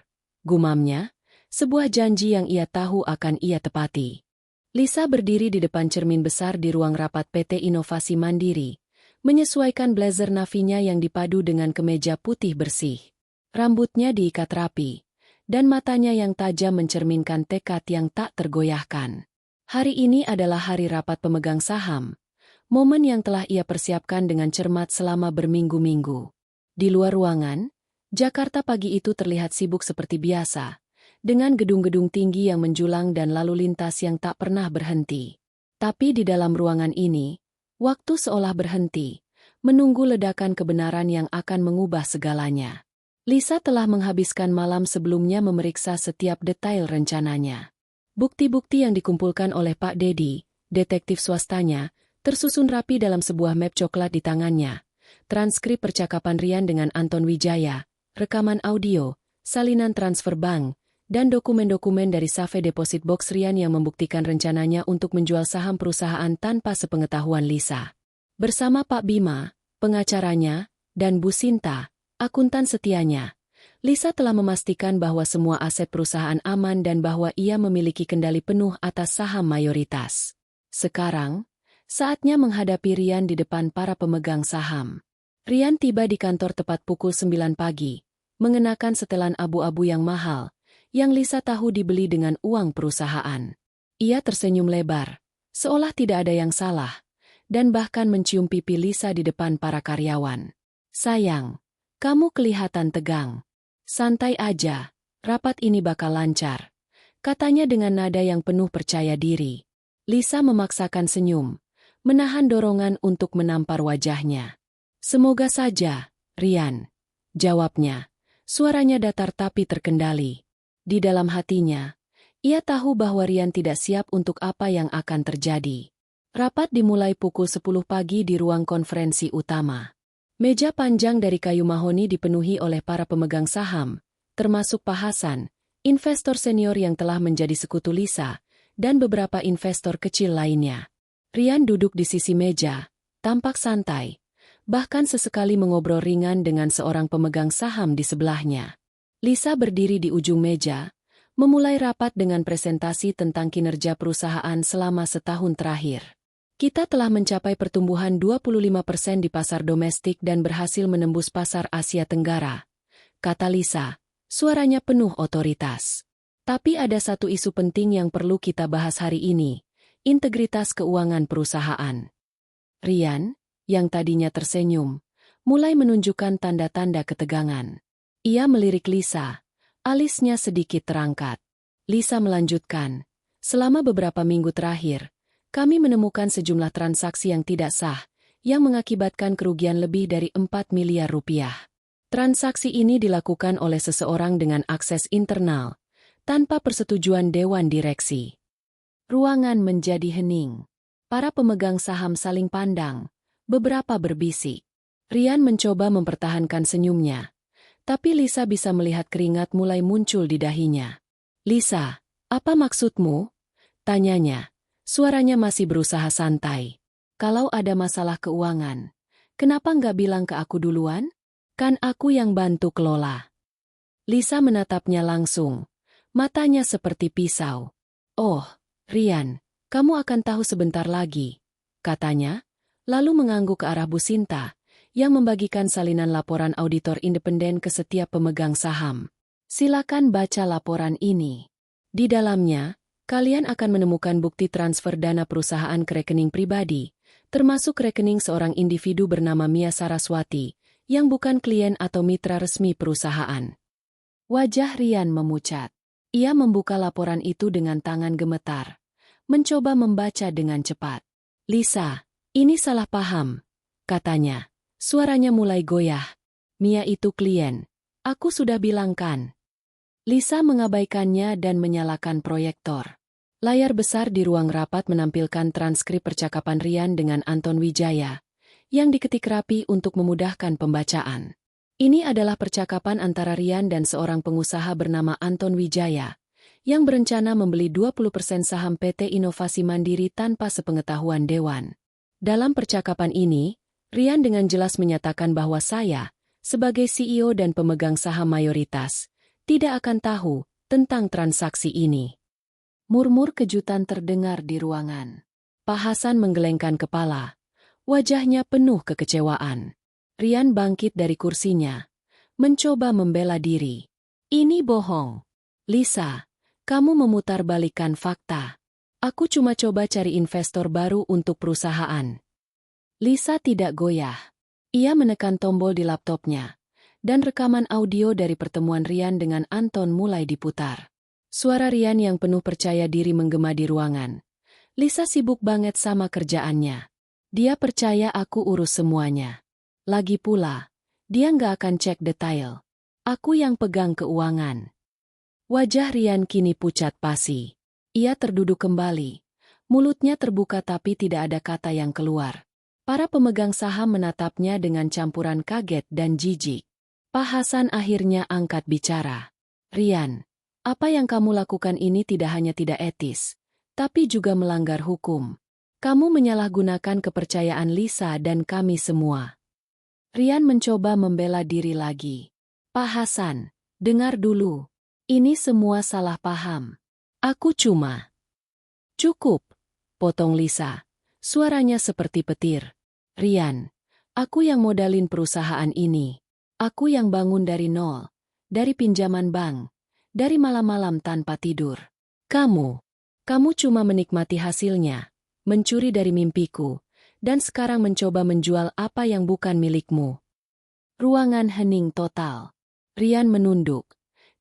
gumamnya, sebuah janji yang ia tahu akan ia tepati. Lisa berdiri di depan cermin besar di ruang rapat PT Inovasi Mandiri, menyesuaikan blazer navinya yang dipadu dengan kemeja putih bersih. Rambutnya diikat rapi, dan matanya yang tajam mencerminkan tekad yang tak tergoyahkan. Hari ini adalah hari rapat pemegang saham, momen yang telah ia persiapkan dengan cermat selama berminggu-minggu. Di luar ruangan, Jakarta pagi itu terlihat sibuk seperti biasa, dengan gedung-gedung tinggi yang menjulang dan lalu lintas yang tak pernah berhenti. Tapi di dalam ruangan ini, waktu seolah berhenti, menunggu ledakan kebenaran yang akan mengubah segalanya. Lisa telah menghabiskan malam sebelumnya memeriksa setiap detail rencananya. Bukti-bukti yang dikumpulkan oleh Pak Dedi, detektif swastanya, tersusun rapi dalam sebuah map coklat di tangannya. Transkrip percakapan Rian dengan Anton Wijaya, rekaman audio, salinan transfer bank, dan dokumen-dokumen dari Safe Deposit Box Rian yang membuktikan rencananya untuk menjual saham perusahaan tanpa sepengetahuan Lisa. Bersama Pak Bima, pengacaranya, dan Bu Sinta, akuntan setianya, Lisa telah memastikan bahwa semua aset perusahaan aman dan bahwa ia memiliki kendali penuh atas saham mayoritas. Sekarang, saatnya menghadapi Rian di depan para pemegang saham. Rian tiba di kantor tepat pukul 9 pagi, mengenakan setelan abu-abu yang mahal, yang Lisa tahu dibeli dengan uang perusahaan. Ia tersenyum lebar, seolah tidak ada yang salah, dan bahkan mencium pipi Lisa di depan para karyawan. "Sayang, kamu kelihatan tegang. Santai aja, rapat ini bakal lancar," katanya dengan nada yang penuh percaya diri. Lisa memaksakan senyum, menahan dorongan untuk menampar wajahnya. "Semoga saja, Rian," jawabnya. Suaranya datar tapi terkendali. Di dalam hatinya, ia tahu bahwa Rian tidak siap untuk apa yang akan terjadi. Rapat dimulai pukul 10 pagi di ruang konferensi utama. Meja panjang dari kayu mahoni dipenuhi oleh para pemegang saham, termasuk Pak Hasan, investor senior yang telah menjadi sekutu Lisa, dan beberapa investor kecil lainnya. Rian duduk di sisi meja, tampak santai, bahkan sesekali mengobrol ringan dengan seorang pemegang saham di sebelahnya. Lisa berdiri di ujung meja, memulai rapat dengan presentasi tentang kinerja perusahaan selama setahun terakhir. "Kita telah mencapai pertumbuhan 25% di pasar domestik dan berhasil menembus pasar Asia Tenggara," kata Lisa, suaranya penuh otoritas. "Tapi ada satu isu penting yang perlu kita bahas hari ini, integritas keuangan perusahaan. Ryan, yang tadinya tersenyum, mulai menunjukkan tanda-tanda ketegangan. Ia melirik Lisa, alisnya sedikit terangkat. Lisa melanjutkan, selama beberapa minggu terakhir, kami menemukan sejumlah transaksi yang tidak sah, yang mengakibatkan kerugian lebih dari 4 miliar rupiah. Transaksi ini dilakukan oleh seseorang dengan akses internal, tanpa persetujuan Dewan Direksi. Ruangan menjadi hening. Para pemegang saham saling pandang, beberapa berbisik. Ryan mencoba mempertahankan senyumnya, tapi Lisa bisa melihat keringat mulai muncul di dahinya. "Lisa, apa maksudmu?" tanyanya. Suaranya masih berusaha santai. "Kalau ada masalah keuangan, kenapa nggak bilang ke aku duluan? Kan aku yang bantu kelola." Lisa menatapnya langsung, matanya seperti pisau. "Oh, Ryan, kamu akan tahu sebentar lagi," katanya, lalu mengangguk ke arah Bu Sinta, yang membagikan salinan laporan auditor independen ke setiap pemegang saham. "Silakan baca laporan ini. Di dalamnya, kalian akan menemukan bukti transfer dana perusahaan ke rekening pribadi, termasuk rekening seorang individu bernama Mia Saraswati, yang bukan klien atau mitra resmi perusahaan." Wajah Ryan memucat. Ia membuka laporan itu dengan tangan gemetar, mencoba membaca dengan cepat. "Lisa, ini salah paham," katanya. Suaranya mulai goyah. "Mia itu klien. Aku sudah bilang kan." Lisa mengabaikannya dan menyalakan proyektor. Layar besar di ruang rapat menampilkan transkrip percakapan Ryan dengan Anton Wijaya, yang diketik rapi untuk memudahkan pembacaan. Ini adalah percakapan antara Ryan dan seorang pengusaha bernama Anton Wijaya, yang berencana membeli 20% saham PT Inovasi Mandiri tanpa sepengetahuan Dewan. Dalam percakapan ini, Ryan dengan jelas menyatakan bahwa saya, sebagai CEO dan pemegang saham mayoritas, tidak akan tahu tentang transaksi ini. Murmur kejutan terdengar di ruangan. Pak Hasan menggelengkan kepala. Wajahnya penuh kekecewaan. Ryan bangkit dari kursinya, mencoba membela diri. "Ini bohong. Lisa, kamu memutarbalikkan fakta. Aku cuma coba cari investor baru untuk perusahaan." Lisa tidak goyah. Ia menekan tombol di laptopnya, dan rekaman audio dari pertemuan Ryan dengan Anton mulai diputar. Suara Ryan yang penuh percaya diri menggema di ruangan. "Lisa sibuk banget sama kerjaannya. Dia percaya aku urus semuanya. Lagi pula, dia nggak akan cek detail. Aku yang pegang keuangan." Wajah Ryan kini pucat pasi. Ia terduduk kembali. Mulutnya terbuka tapi tidak ada kata yang keluar. Para pemegang saham menatapnya dengan campuran kaget dan jijik. Pak Hasan akhirnya angkat bicara. "Ryan, apa yang kamu lakukan ini tidak hanya tidak etis, tapi juga melanggar hukum. Kamu menyalahgunakan kepercayaan Lisa dan kami semua." Ryan mencoba membela diri lagi. "Pak Hasan, dengar dulu. Ini semua salah paham. Aku cuma..." "Cukup," potong Lisa. Suaranya seperti petir. "Ryan, aku yang modalin perusahaan ini. Aku yang bangun dari nol, dari pinjaman bank, dari malam-malam tanpa tidur. Kamu cuma menikmati hasilnya, mencuri dari mimpiku, dan sekarang mencoba menjual apa yang bukan milikmu." Ruangan hening total. Ryan menunduk,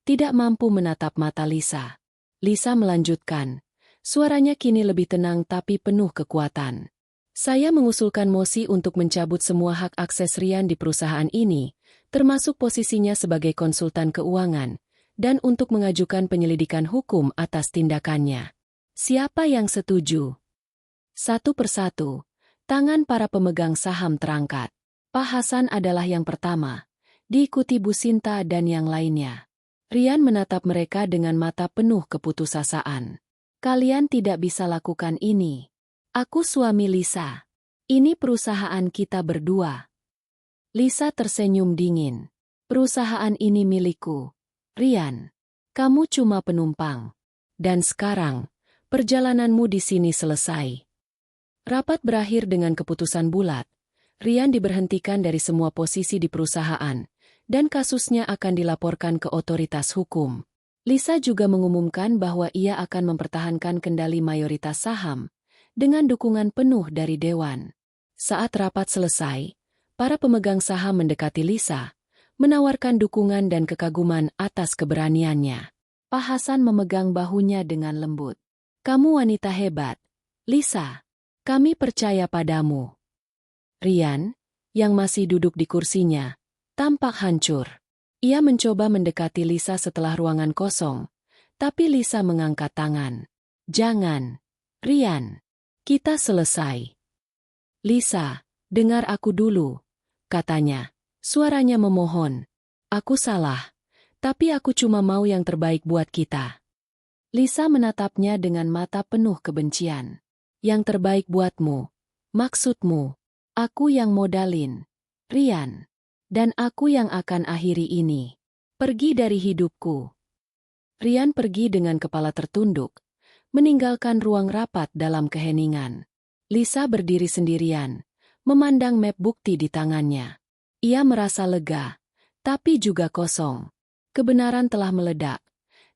tidak mampu menatap mata Lisa. Lisa melanjutkan. Suaranya kini lebih tenang tapi penuh kekuatan. "Saya mengusulkan mosi untuk mencabut semua hak akses Ryan di perusahaan ini, termasuk posisinya sebagai konsultan keuangan, dan untuk mengajukan penyelidikan hukum atas tindakannya. Siapa yang setuju?" Satu persatu, tangan para pemegang saham terangkat. Pak Hasan adalah yang pertama, diikuti Bu Sinta dan yang lainnya. Ryan menatap mereka dengan mata penuh keputusasaan. "Kalian tidak bisa lakukan ini. Aku suami Lisa. Ini perusahaan kita berdua." Lisa tersenyum dingin. "Perusahaan ini milikku. Ryan, kamu cuma penumpang. Dan sekarang, perjalananmu di sini selesai." Rapat berakhir dengan keputusan bulat. Ryan diberhentikan dari semua posisi di perusahaan, dan kasusnya akan dilaporkan ke otoritas hukum. Lisa juga mengumumkan bahwa ia akan mempertahankan kendali mayoritas saham, dengan dukungan penuh dari Dewan. Saat rapat selesai, para pemegang saham mendekati Lisa, menawarkan dukungan dan kekaguman atas keberaniannya. Pak Hasan memegang bahunya dengan lembut. "Kamu wanita hebat, Lisa. Kami percaya padamu." Rian, yang masih duduk di kursinya, tampak hancur. Ia mencoba mendekati Lisa setelah ruangan kosong, tapi Lisa mengangkat tangan. "Jangan, Rian. Kita selesai." "Lisa, dengar aku dulu," katanya. Suaranya memohon. "Aku salah, tapi aku cuma mau yang terbaik buat kita." Lisa menatapnya dengan mata penuh kebencian. "Yang terbaik buatmu? Maksudmu? Aku yang modalin, Rian. Dan aku yang akan akhiri ini. Pergi dari hidupku." Rian pergi dengan kepala tertunduk, meninggalkan ruang rapat dalam keheningan. Lisa berdiri sendirian, memandang map bukti di tangannya. Ia merasa lega, tapi juga kosong. Kebenaran telah meledak,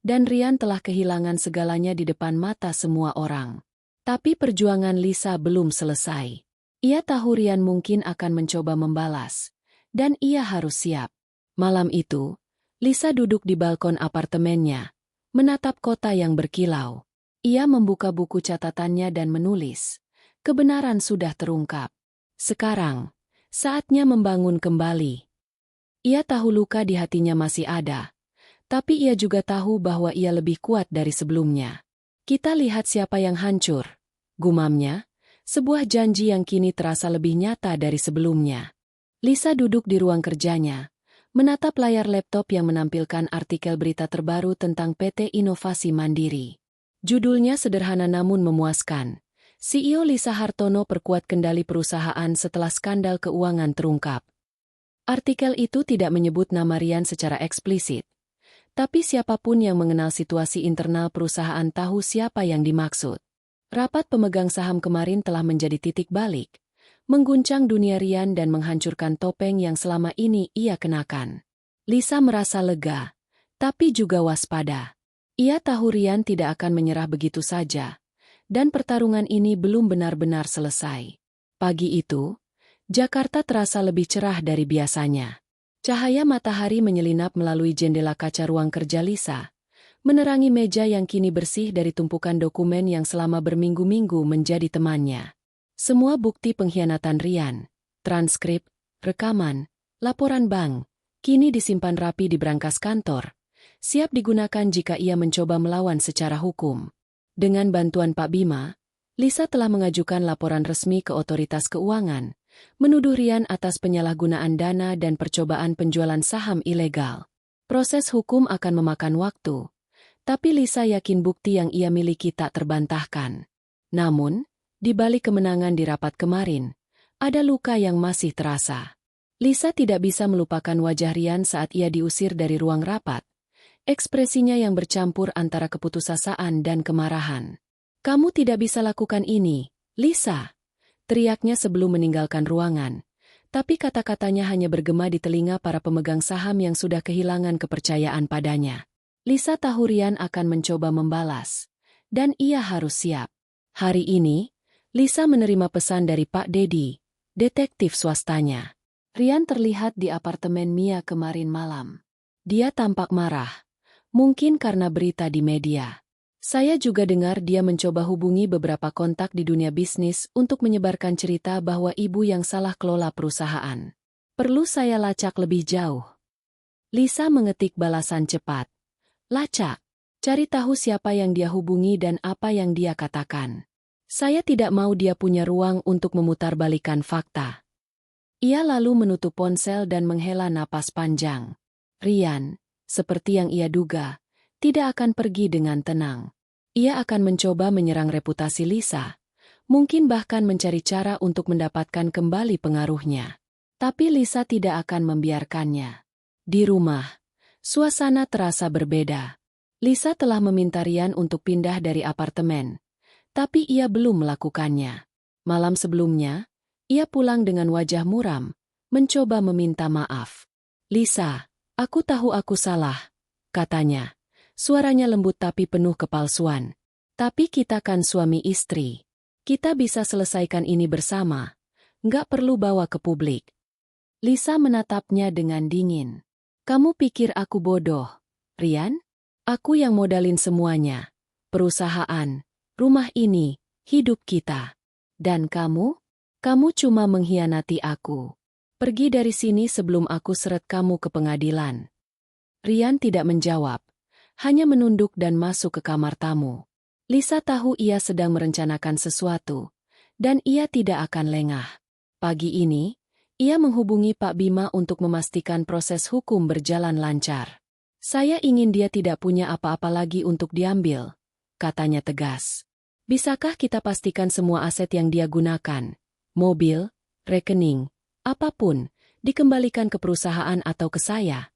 dan Rian telah kehilangan segalanya di depan mata semua orang. Tapi perjuangan Lisa belum selesai. Ia tahu Rian mungkin akan mencoba membalas, dan ia harus siap. Malam itu, Lisa duduk di balkon apartemennya, menatap kota yang berkilau. Ia membuka buku catatannya dan menulis. Kebenaran sudah terungkap. Sekarang, saatnya membangun kembali. Ia tahu luka di hatinya masih ada, tapi ia juga tahu bahwa ia lebih kuat dari sebelumnya. "Kita lihat siapa yang hancur," gumamnya, sebuah janji yang kini terasa lebih nyata dari sebelumnya. Lisa duduk di ruang kerjanya, menatap layar laptop yang menampilkan artikel berita terbaru tentang PT Inovasi Mandiri. Judulnya sederhana namun memuaskan. CEO Lisa Hartono perkuat kendali perusahaan setelah skandal keuangan terungkap. Artikel itu tidak menyebut nama Rian secara eksplisit, tapi siapapun yang mengenal situasi internal perusahaan tahu siapa yang dimaksud. Rapat pemegang saham kemarin telah menjadi titik balik, mengguncang dunia Rian dan menghancurkan topeng yang selama ini ia kenakan. Lisa merasa lega, tapi juga waspada. Ia tahu Rian tidak akan menyerah begitu saja, dan pertarungan ini belum benar-benar selesai. Pagi itu, Jakarta terasa lebih cerah dari biasanya. Cahaya matahari menyelinap melalui jendela kaca ruang kerja Lisa, menerangi meja yang kini bersih dari tumpukan dokumen yang selama berminggu-minggu menjadi temannya. Semua bukti pengkhianatan Rian, transkrip, rekaman, laporan bank, kini disimpan rapi di brankas kantor, siap digunakan jika ia mencoba melawan secara hukum. Dengan bantuan Pak Bima, Lisa telah mengajukan laporan resmi ke otoritas keuangan, menuduh Rian atas penyalahgunaan dana dan percobaan penjualan saham ilegal. Proses hukum akan memakan waktu, tapi Lisa yakin bukti yang ia miliki tak terbantahkan. Namun, di balik kemenangan di rapat kemarin, ada luka yang masih terasa. Lisa tidak bisa melupakan wajah Rian saat ia diusir dari ruang rapat. Ekspresinya yang bercampur antara keputusasaan dan kemarahan. "Kamu tidak bisa lakukan ini, Lisa," teriaknya sebelum meninggalkan ruangan. Tapi kata-katanya hanya bergema di telinga para pemegang saham yang sudah kehilangan kepercayaan padanya. Lisa tahu Rian akan mencoba membalas, dan ia harus siap. Hari ini, Lisa menerima pesan dari Pak Dedi, detektif swastanya. Rian terlihat di apartemen Mia kemarin malam. Dia tampak marah, mungkin karena berita di media. Saya juga dengar dia mencoba hubungi beberapa kontak di dunia bisnis untuk menyebarkan cerita bahwa ibu yang salah kelola perusahaan. Perlu saya lacak lebih jauh. Lisa mengetik balasan cepat. Lacak. Cari tahu siapa yang dia hubungi dan apa yang dia katakan. Saya tidak mau dia punya ruang untuk memutarbalikkan fakta. Ia lalu menutup ponsel dan menghela napas panjang. Rian, seperti yang ia duga, tidak akan pergi dengan tenang. Ia akan mencoba menyerang reputasi Lisa, mungkin bahkan mencari cara untuk mendapatkan kembali pengaruhnya. Tapi Lisa tidak akan membiarkannya. Di rumah, suasana terasa berbeda. Lisa telah meminta Rian untuk pindah dari apartemen, tapi ia belum melakukannya. Malam sebelumnya, ia pulang dengan wajah muram, mencoba meminta maaf. "Lisa, aku tahu aku salah," katanya. Suaranya lembut tapi penuh kepalsuan. "Tapi kita kan suami istri. Kita bisa selesaikan ini bersama. Nggak perlu bawa ke publik. Lisa menatapnya dengan dingin. Kamu pikir aku bodoh, Rian? Aku yang modalin semuanya. Perusahaan, rumah ini, hidup kita. Dan kamu? Kamu cuma mengkhianati aku. Pergi dari sini sebelum aku seret kamu ke pengadilan. Rian tidak menjawab, hanya menunduk dan masuk ke kamar tamu. Lisa tahu ia sedang merencanakan sesuatu, dan ia tidak akan lengah. Pagi ini, ia menghubungi Pak Bima untuk memastikan proses hukum berjalan lancar. Saya ingin dia tidak punya apa-apa lagi untuk diambil, katanya tegas. Bisakah kita pastikan semua aset yang dia gunakan, mobil, rekening, apapun, dikembalikan ke perusahaan atau ke saya?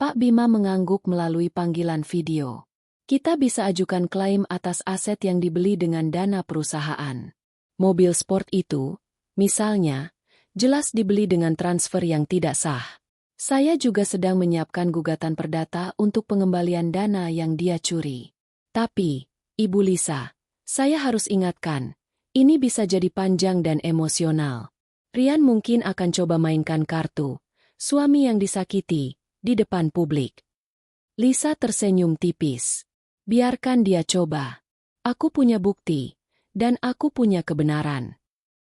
Pak Bima mengangguk melalui panggilan video. Kita bisa ajukan klaim atas aset yang dibeli dengan dana perusahaan. Mobil sport itu, misalnya, jelas dibeli dengan transfer yang tidak sah. Saya juga sedang menyiapkan gugatan perdata untuk pengembalian dana yang dia curi. Tapi, Ibu Lisa, saya harus ingatkan, ini bisa jadi panjang dan emosional. Rian mungkin akan coba mainkan kartu, suami yang disakiti, di depan publik. Lisa tersenyum tipis. Biarkan dia coba. Aku punya bukti, dan aku punya kebenaran.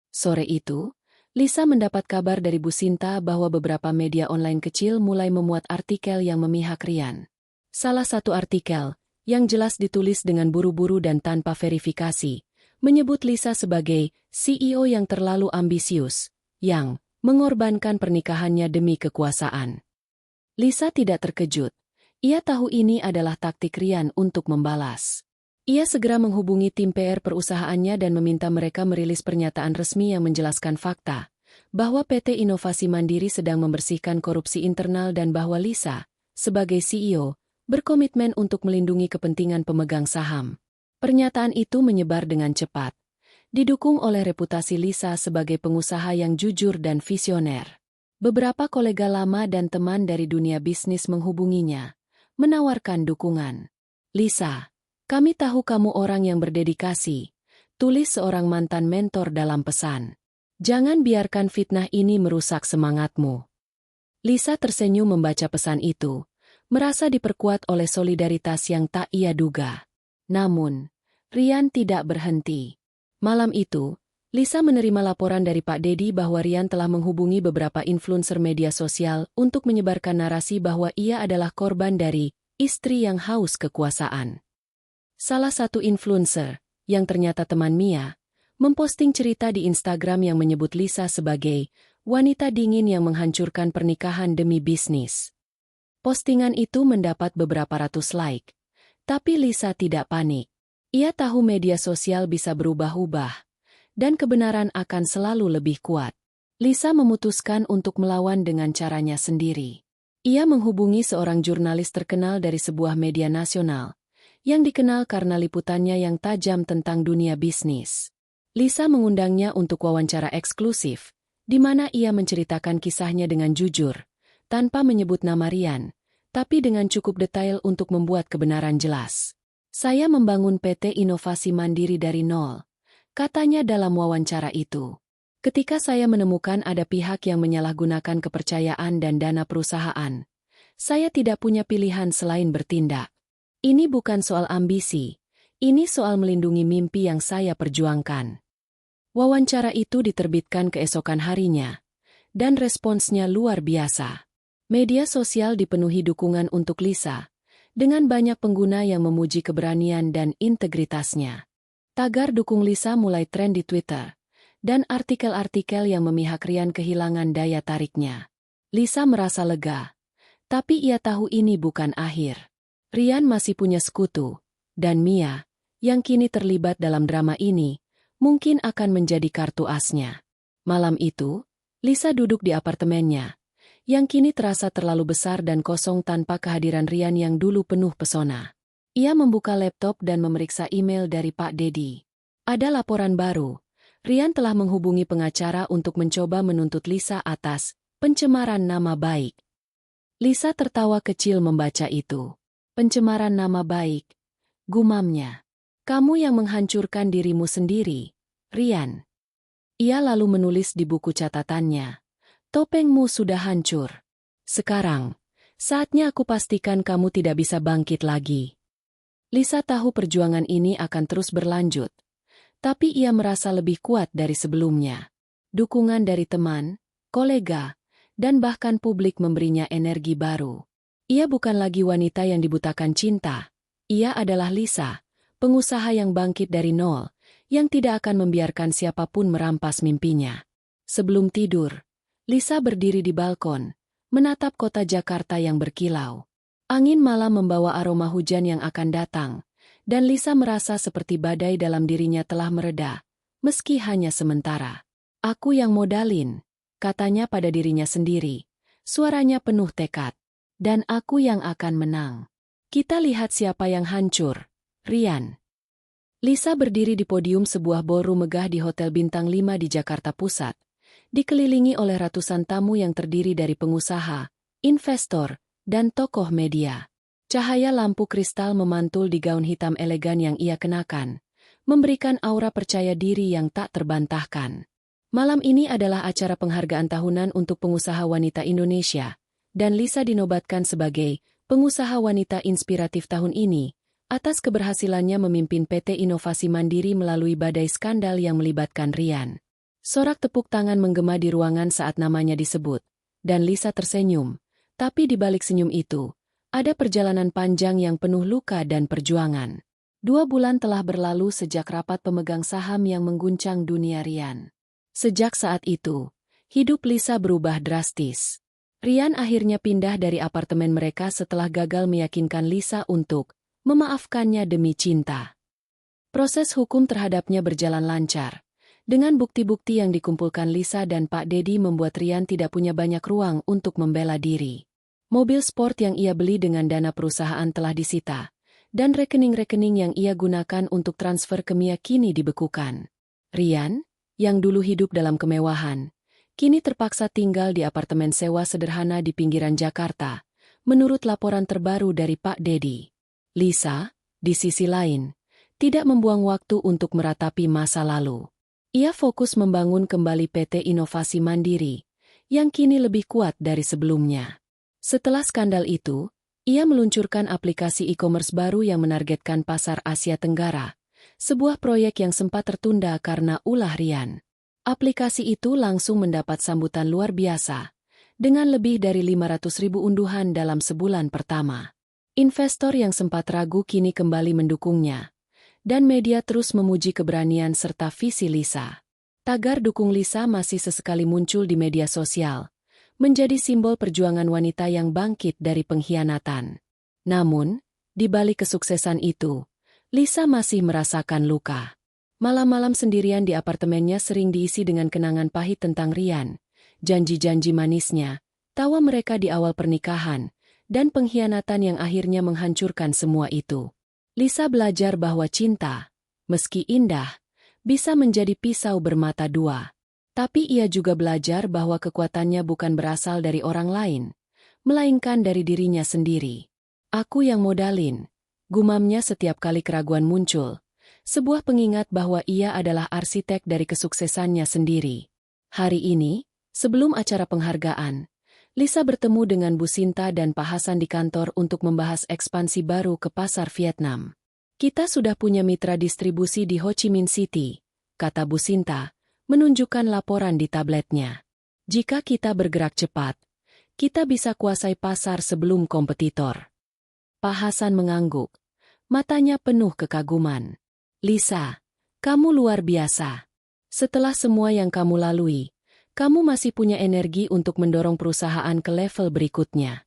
Sore itu, Lisa mendapat kabar dari Bu Sinta bahwa beberapa media online kecil mulai memuat artikel yang memihak Rian. Salah satu artikel, yang jelas ditulis dengan buru-buru dan tanpa verifikasi, menyebut Lisa sebagai CEO yang terlalu ambisius, yang mengorbankan pernikahannya demi kekuasaan. Lisa tidak terkejut. Ia tahu ini adalah taktik Rian untuk membalas. Ia segera menghubungi tim PR perusahaannya dan meminta mereka merilis pernyataan resmi yang menjelaskan fakta, bahwa PT Inovasi Mandiri sedang membersihkan korupsi internal dan bahwa Lisa, sebagai CEO, berkomitmen untuk melindungi kepentingan pemegang saham. Pernyataan itu menyebar dengan cepat, didukung oleh reputasi Lisa sebagai pengusaha yang jujur dan visioner. Beberapa kolega lama dan teman dari dunia bisnis menghubunginya, menawarkan dukungan. Lisa, kami tahu kamu orang yang berdedikasi, tulis seorang mantan mentor dalam pesan. Jangan biarkan fitnah ini merusak semangatmu. Lisa tersenyum membaca pesan itu, merasa diperkuat oleh solidaritas yang tak ia duga. Namun, Rian tidak berhenti. Malam itu, Lisa menerima laporan dari Pak Dedi bahwa Rian telah menghubungi beberapa influencer media sosial untuk menyebarkan narasi bahwa ia adalah korban dari istri yang haus kekuasaan. Salah satu influencer, yang ternyata teman Mia, memposting cerita di Instagram yang menyebut Lisa sebagai wanita dingin yang menghancurkan pernikahan demi bisnis. Postingan itu mendapat beberapa ratus like, tapi Lisa tidak panik. Ia tahu media sosial bisa berubah-ubah, dan kebenaran akan selalu lebih kuat. Lisa memutuskan untuk melawan dengan caranya sendiri. Ia menghubungi seorang jurnalis terkenal dari sebuah media nasional, yang dikenal karena liputannya yang tajam tentang dunia bisnis. Lisa mengundangnya untuk wawancara eksklusif, di mana ia menceritakan kisahnya dengan jujur, tanpa menyebut nama Rian, tapi dengan cukup detail untuk membuat kebenaran jelas. Saya membangun PT Inovasi Mandiri dari nol, katanya dalam wawancara itu. Ketika saya menemukan ada pihak yang menyalahgunakan kepercayaan dan dana perusahaan, saya tidak punya pilihan selain bertindak. Ini bukan soal ambisi, ini soal melindungi mimpi yang saya perjuangkan. Wawancara itu diterbitkan keesokan harinya, dan responsnya luar biasa. Media sosial dipenuhi dukungan untuk Lisa, dengan banyak pengguna yang memuji keberanian dan integritasnya. Tagar dukung Lisa mulai tren di Twitter, dan artikel-artikel yang memihak Rian kehilangan daya tariknya. Lisa merasa lega, tapi ia tahu ini bukan akhir. Rian masih punya sekutu, dan Mia, yang kini terlibat dalam drama ini, mungkin akan menjadi kartu asnya. Malam itu, Lisa duduk di apartemennya, yang kini terasa terlalu besar dan kosong tanpa kehadiran Rian yang dulu penuh pesona. Ia membuka laptop dan memeriksa email dari Pak Dedi. Ada laporan baru. Rian telah menghubungi pengacara untuk mencoba menuntut Lisa atas pencemaran nama baik. Lisa tertawa kecil membaca itu. Pencemaran nama baik, gumamnya. Kamu yang menghancurkan dirimu sendiri, Rian. Ia lalu menulis di buku catatannya. Topengmu sudah hancur. Sekarang, saatnya aku pastikan kamu tidak bisa bangkit lagi. Lisa tahu perjuangan ini akan terus berlanjut. Tapi ia merasa lebih kuat dari sebelumnya. Dukungan dari teman, kolega, dan bahkan publik memberinya energi baru. Ia bukan lagi wanita yang dibutakan cinta. Ia adalah Lisa, pengusaha yang bangkit dari nol, yang tidak akan membiarkan siapapun merampas mimpinya. Sebelum tidur, Lisa berdiri di balkon, menatap kota Jakarta yang berkilau. Angin malam membawa aroma hujan yang akan datang, dan Lisa merasa seperti badai dalam dirinya telah mereda, meski hanya sementara. Aku yang modalin, katanya pada dirinya sendiri. Suaranya penuh tekad. Dan aku yang akan menang. Kita lihat siapa yang hancur. Rian. Lisa berdiri di podium sebuah ballroom megah di Hotel Bintang 5 di Jakarta Pusat, dikelilingi oleh ratusan tamu yang terdiri dari pengusaha, investor, dan tokoh media. Cahaya lampu kristal memantul di gaun hitam elegan yang ia kenakan, memberikan aura percaya diri yang tak terbantahkan. Malam ini adalah acara penghargaan tahunan untuk pengusaha wanita Indonesia, dan Lisa dinobatkan sebagai pengusaha wanita inspiratif tahun ini, atas keberhasilannya memimpin PT Inovasi Mandiri melalui badai skandal yang melibatkan Rian. Sorak tepuk tangan menggema di ruangan saat namanya disebut, dan Lisa tersenyum. Tapi di balik senyum itu, ada perjalanan panjang yang penuh luka dan perjuangan. 2 bulan telah berlalu sejak rapat pemegang saham yang mengguncang dunia Rian. Sejak saat itu, hidup Lisa berubah drastis. Rian akhirnya pindah dari apartemen mereka setelah gagal meyakinkan Lisa untuk memaafkannya demi cinta. Proses hukum terhadapnya berjalan lancar. Dengan bukti-bukti yang dikumpulkan Lisa dan Pak Dedi membuat Rian tidak punya banyak ruang untuk membela diri. Mobil sport yang ia beli dengan dana perusahaan telah disita, dan rekening-rekening yang ia gunakan untuk transfer ke Mia kini dibekukan. Rian, yang dulu hidup dalam kemewahan, kini terpaksa tinggal di apartemen sewa sederhana di pinggiran Jakarta, menurut laporan terbaru dari Pak Dedi. Lisa, di sisi lain, tidak membuang waktu untuk meratapi masa lalu. Ia fokus membangun kembali PT Inovasi Mandiri, yang kini lebih kuat dari sebelumnya. Setelah skandal itu, ia meluncurkan aplikasi e-commerce baru yang menargetkan pasar Asia Tenggara, sebuah proyek yang sempat tertunda karena ulah Rian. Aplikasi itu langsung mendapat sambutan luar biasa, dengan lebih dari 500.000 unduhan dalam sebulan pertama. Investor yang sempat ragu kini kembali mendukungnya, dan media terus memuji keberanian serta visi Lisa. Tagar dukung Lisa masih sesekali muncul di media sosial, menjadi simbol perjuangan wanita yang bangkit dari pengkhianatan. Namun, di balik kesuksesan itu, Lisa masih merasakan luka. Malam-malam sendirian di apartemennya sering diisi dengan kenangan pahit tentang Rian, janji-janji manisnya, tawa mereka di awal pernikahan, dan pengkhianatan yang akhirnya menghancurkan semua itu. Lisa belajar bahwa cinta, meski indah, bisa menjadi pisau bermata dua. Tapi ia juga belajar bahwa kekuatannya bukan berasal dari orang lain, melainkan dari dirinya sendiri. Aku yang modalin, gumamnya setiap kali keraguan muncul. Sebuah pengingat bahwa ia adalah arsitek dari kesuksesannya sendiri. Hari ini, sebelum acara penghargaan, Lisa bertemu dengan Bu Sinta dan Pak Hasan di kantor untuk membahas ekspansi baru ke pasar Vietnam. Kita sudah punya mitra distribusi di Ho Chi Minh City, kata Bu Sinta, menunjukkan laporan di tabletnya. Jika kita bergerak cepat, kita bisa kuasai pasar sebelum kompetitor. Pak Hasan mengangguk, matanya penuh kekaguman. Lisa, kamu luar biasa. Setelah semua yang kamu lalui, kamu masih punya energi untuk mendorong perusahaan ke level berikutnya.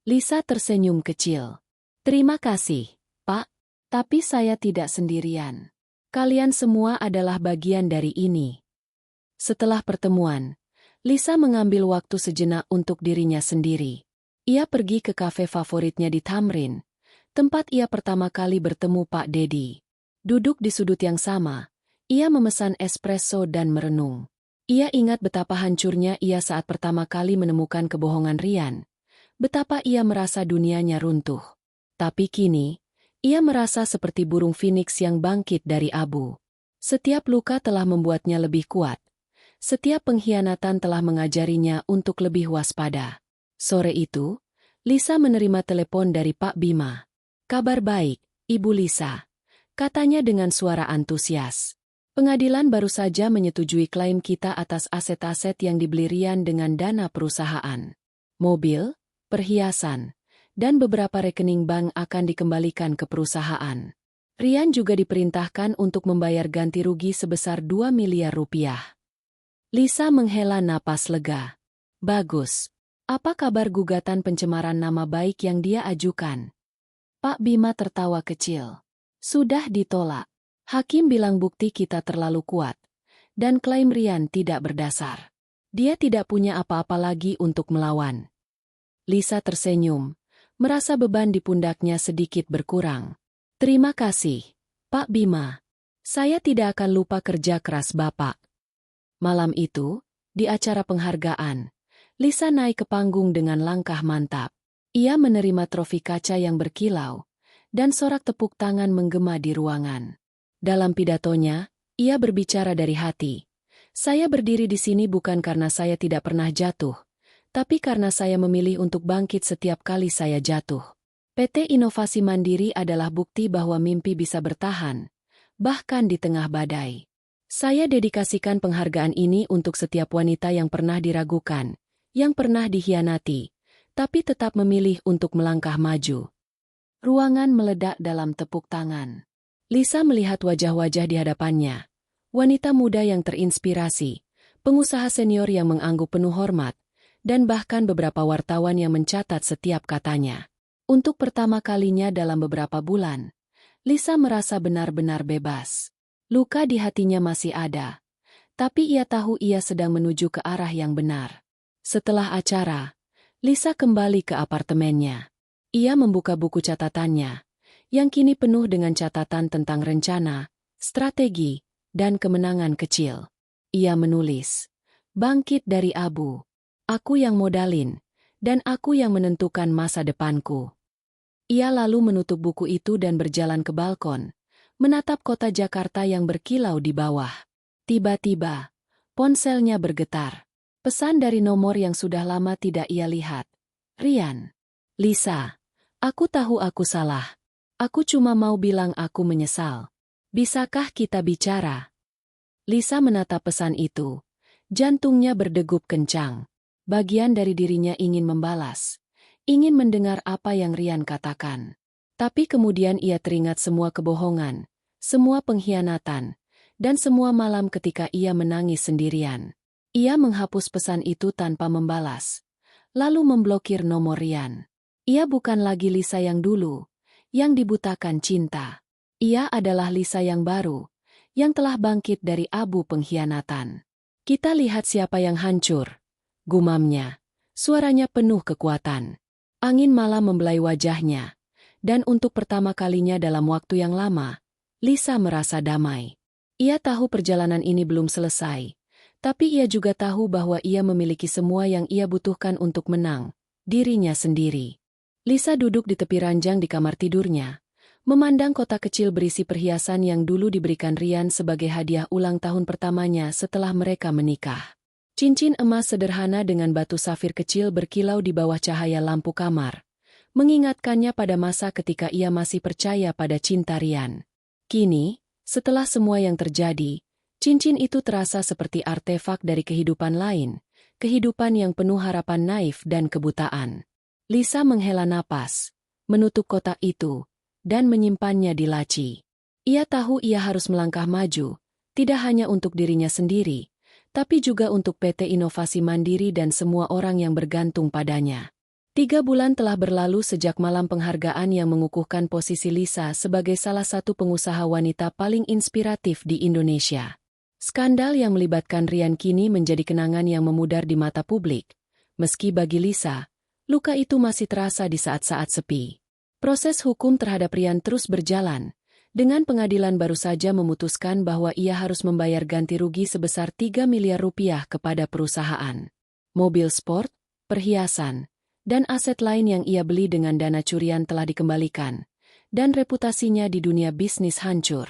Lisa tersenyum kecil. Terima kasih, Pak. Tapi saya tidak sendirian. Kalian semua adalah bagian dari ini. Setelah pertemuan, Lisa mengambil waktu sejenak untuk dirinya sendiri. Ia pergi ke kafe favoritnya di Tamrin, tempat ia pertama kali bertemu Pak Dedi. Duduk di sudut yang sama, ia memesan espresso dan merenung. Ia ingat betapa hancurnya ia saat pertama kali menemukan kebohongan Rian. Betapa ia merasa dunianya runtuh. Tapi kini, ia merasa seperti burung phoenix yang bangkit dari abu. Setiap luka telah membuatnya lebih kuat. Setiap pengkhianatan telah mengajarinya untuk lebih waspada. Sore itu, Lisa menerima telepon dari Pak Bima. "Kabar baik, Ibu Lisa," katanya dengan suara antusias. "Pengadilan baru saja menyetujui klaim kita atas aset-aset yang dibeli Rian dengan dana perusahaan. Mobil, perhiasan, dan beberapa rekening bank akan dikembalikan ke perusahaan. Rian juga diperintahkan untuk membayar ganti rugi sebesar 2 miliar rupiah." Lisa menghela napas lega. "Bagus. Apa kabar gugatan pencemaran nama baik yang dia ajukan?" Pak Bima tertawa kecil. "Sudah ditolak. Hakim bilang bukti kita terlalu kuat, dan klaim Rian tidak berdasar. Dia tidak punya apa-apa lagi untuk melawan." Lisa tersenyum, merasa beban di pundaknya sedikit berkurang. "Terima kasih, Pak Bima. Saya tidak akan lupa kerja keras Bapak." Malam itu, di acara penghargaan, Lisa naik ke panggung dengan langkah mantap. Ia menerima trofi kaca yang berkilau, dan sorak tepuk tangan menggema di ruangan. Dalam pidatonya, ia berbicara dari hati. "Saya berdiri di sini bukan karena saya tidak pernah jatuh, tapi karena saya memilih untuk bangkit setiap kali saya jatuh. PT Inovasi Mandiri adalah bukti bahwa mimpi bisa bertahan, bahkan di tengah badai. Saya dedikasikan penghargaan ini untuk setiap wanita yang pernah diragukan, yang pernah dikhianati, tapi tetap memilih untuk melangkah maju." Ruangan meledak dalam tepuk tangan. Lisa melihat wajah-wajah di hadapannya. Wanita muda yang terinspirasi, pengusaha senior yang mengangguk penuh hormat, dan bahkan beberapa wartawan yang mencatat setiap katanya. Untuk pertama kalinya dalam beberapa bulan, Lisa merasa benar-benar bebas. Luka di hatinya masih ada, tapi ia tahu ia sedang menuju ke arah yang benar. Setelah acara, Lisa kembali ke apartemennya. Ia membuka buku catatannya, yang kini penuh dengan catatan tentang rencana, strategi, dan kemenangan kecil. Ia menulis, "Bangkit dari abu. Aku yang modalin, dan aku yang menentukan masa depanku." Ia lalu menutup buku itu dan berjalan ke balkon, menatap kota Jakarta yang berkilau di bawah. Tiba-tiba, ponselnya bergetar. Pesan dari nomor yang sudah lama tidak ia lihat. "Rian." "Lisa, aku tahu aku salah. Aku cuma mau bilang aku menyesal. Bisakah kita bicara?" Lisa menatap pesan itu. Jantungnya berdegup kencang. Bagian dari dirinya ingin membalas, ingin mendengar apa yang Rian katakan. Tapi kemudian ia teringat semua kebohongan, semua pengkhianatan, dan semua malam ketika ia menangis sendirian. Ia menghapus pesan itu tanpa membalas, lalu memblokir nomor Rian. Ia bukan lagi Lisa yang dulu, yang dibutakan cinta. Ia adalah Lisa yang baru, yang telah bangkit dari abu pengkhianatan. "Kita lihat siapa yang hancur," gumamnya. Suaranya penuh kekuatan. Angin malam membelai wajahnya. Dan untuk pertama kalinya dalam waktu yang lama, Lisa merasa damai. Ia tahu perjalanan ini belum selesai, tapi ia juga tahu bahwa ia memiliki semua yang ia butuhkan untuk menang, dirinya sendiri. Lisa duduk di tepi ranjang di kamar tidurnya, memandang kotak kecil berisi perhiasan yang dulu diberikan Rian sebagai hadiah ulang tahun pertamanya setelah mereka menikah. Cincin emas sederhana dengan batu safir kecil berkilau di bawah cahaya lampu kamar, mengingatkannya pada masa ketika ia masih percaya pada cinta Rian. Kini, setelah semua yang terjadi, cincin itu terasa seperti artefak dari kehidupan lain, kehidupan yang penuh harapan naif dan kebutaan. Lisa menghela napas, menutup kotak itu, dan menyimpannya di laci. Ia tahu ia harus melangkah maju, tidak hanya untuk dirinya sendiri, tapi juga untuk PT Inovasi Mandiri dan semua orang yang bergantung padanya. 3 bulan telah berlalu sejak malam penghargaan yang mengukuhkan posisi Lisa sebagai salah satu pengusaha wanita paling inspiratif di Indonesia. Skandal yang melibatkan Rian kini menjadi kenangan yang memudar di mata publik. Meski bagi Lisa, luka itu masih terasa di saat-saat sepi. Proses hukum terhadap Rian terus berjalan, dengan pengadilan baru saja memutuskan bahwa ia harus membayar ganti rugi sebesar 3 miliar rupiah kepada perusahaan. Mobil sport, perhiasan, dan aset lain yang ia beli dengan dana curian telah dikembalikan, dan reputasinya di dunia bisnis hancur.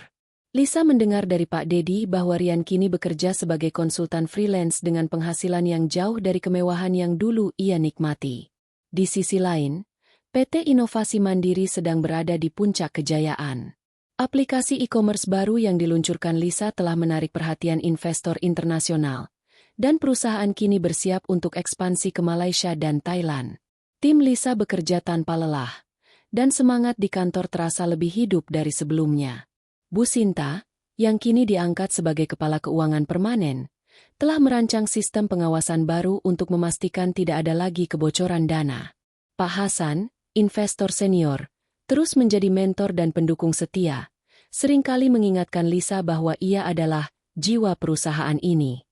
Lisa mendengar dari Pak Dedi bahwa Rian kini bekerja sebagai konsultan freelance dengan penghasilan yang jauh dari kemewahan yang dulu ia nikmati. Di sisi lain, PT Inovasi Mandiri sedang berada di puncak kejayaan. Aplikasi e-commerce baru yang diluncurkan Lisa telah menarik perhatian investor internasional, dan perusahaan kini bersiap untuk ekspansi ke Malaysia dan Thailand. Tim Lisa bekerja tanpa lelah, dan semangat di kantor terasa lebih hidup dari sebelumnya. Bu Sinta, yang kini diangkat sebagai Kepala Keuangan Permanen, telah merancang sistem pengawasan baru untuk memastikan tidak ada lagi kebocoran dana. Pak Hasan, investor senior, terus menjadi mentor dan pendukung setia, seringkali mengingatkan Lisa bahwa ia adalah jiwa perusahaan ini.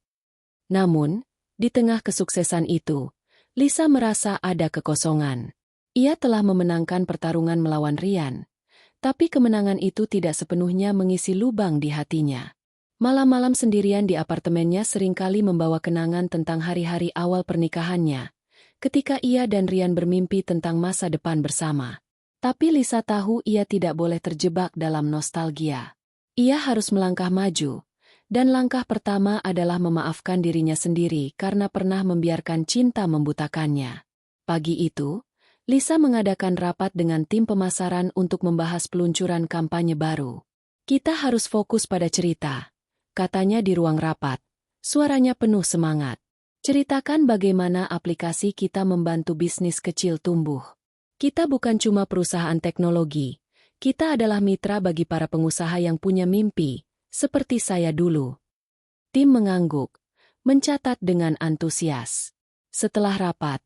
Namun, di tengah kesuksesan itu, Lisa merasa ada kekosongan. Ia telah memenangkan pertarungan melawan Rian, tapi kemenangan itu tidak sepenuhnya mengisi lubang di hatinya. Malam-malam sendirian di apartemennya seringkali membawa kenangan tentang hari-hari awal pernikahannya, ketika ia dan Rian bermimpi tentang masa depan bersama. Tapi Lisa tahu ia tidak boleh terjebak dalam nostalgia. Ia harus melangkah maju, dan langkah pertama adalah memaafkan dirinya sendiri karena pernah membiarkan cinta membutakannya. Pagi itu, Lisa mengadakan rapat dengan tim pemasaran untuk membahas peluncuran kampanye baru. Kita harus fokus pada cerita, katanya di ruang rapat. Suaranya penuh semangat. Ceritakan bagaimana aplikasi kita membantu bisnis kecil tumbuh. Kita bukan cuma perusahaan teknologi, kita adalah mitra bagi para pengusaha yang punya mimpi, seperti saya dulu. Tim mengangguk, mencatat dengan antusias. Setelah rapat,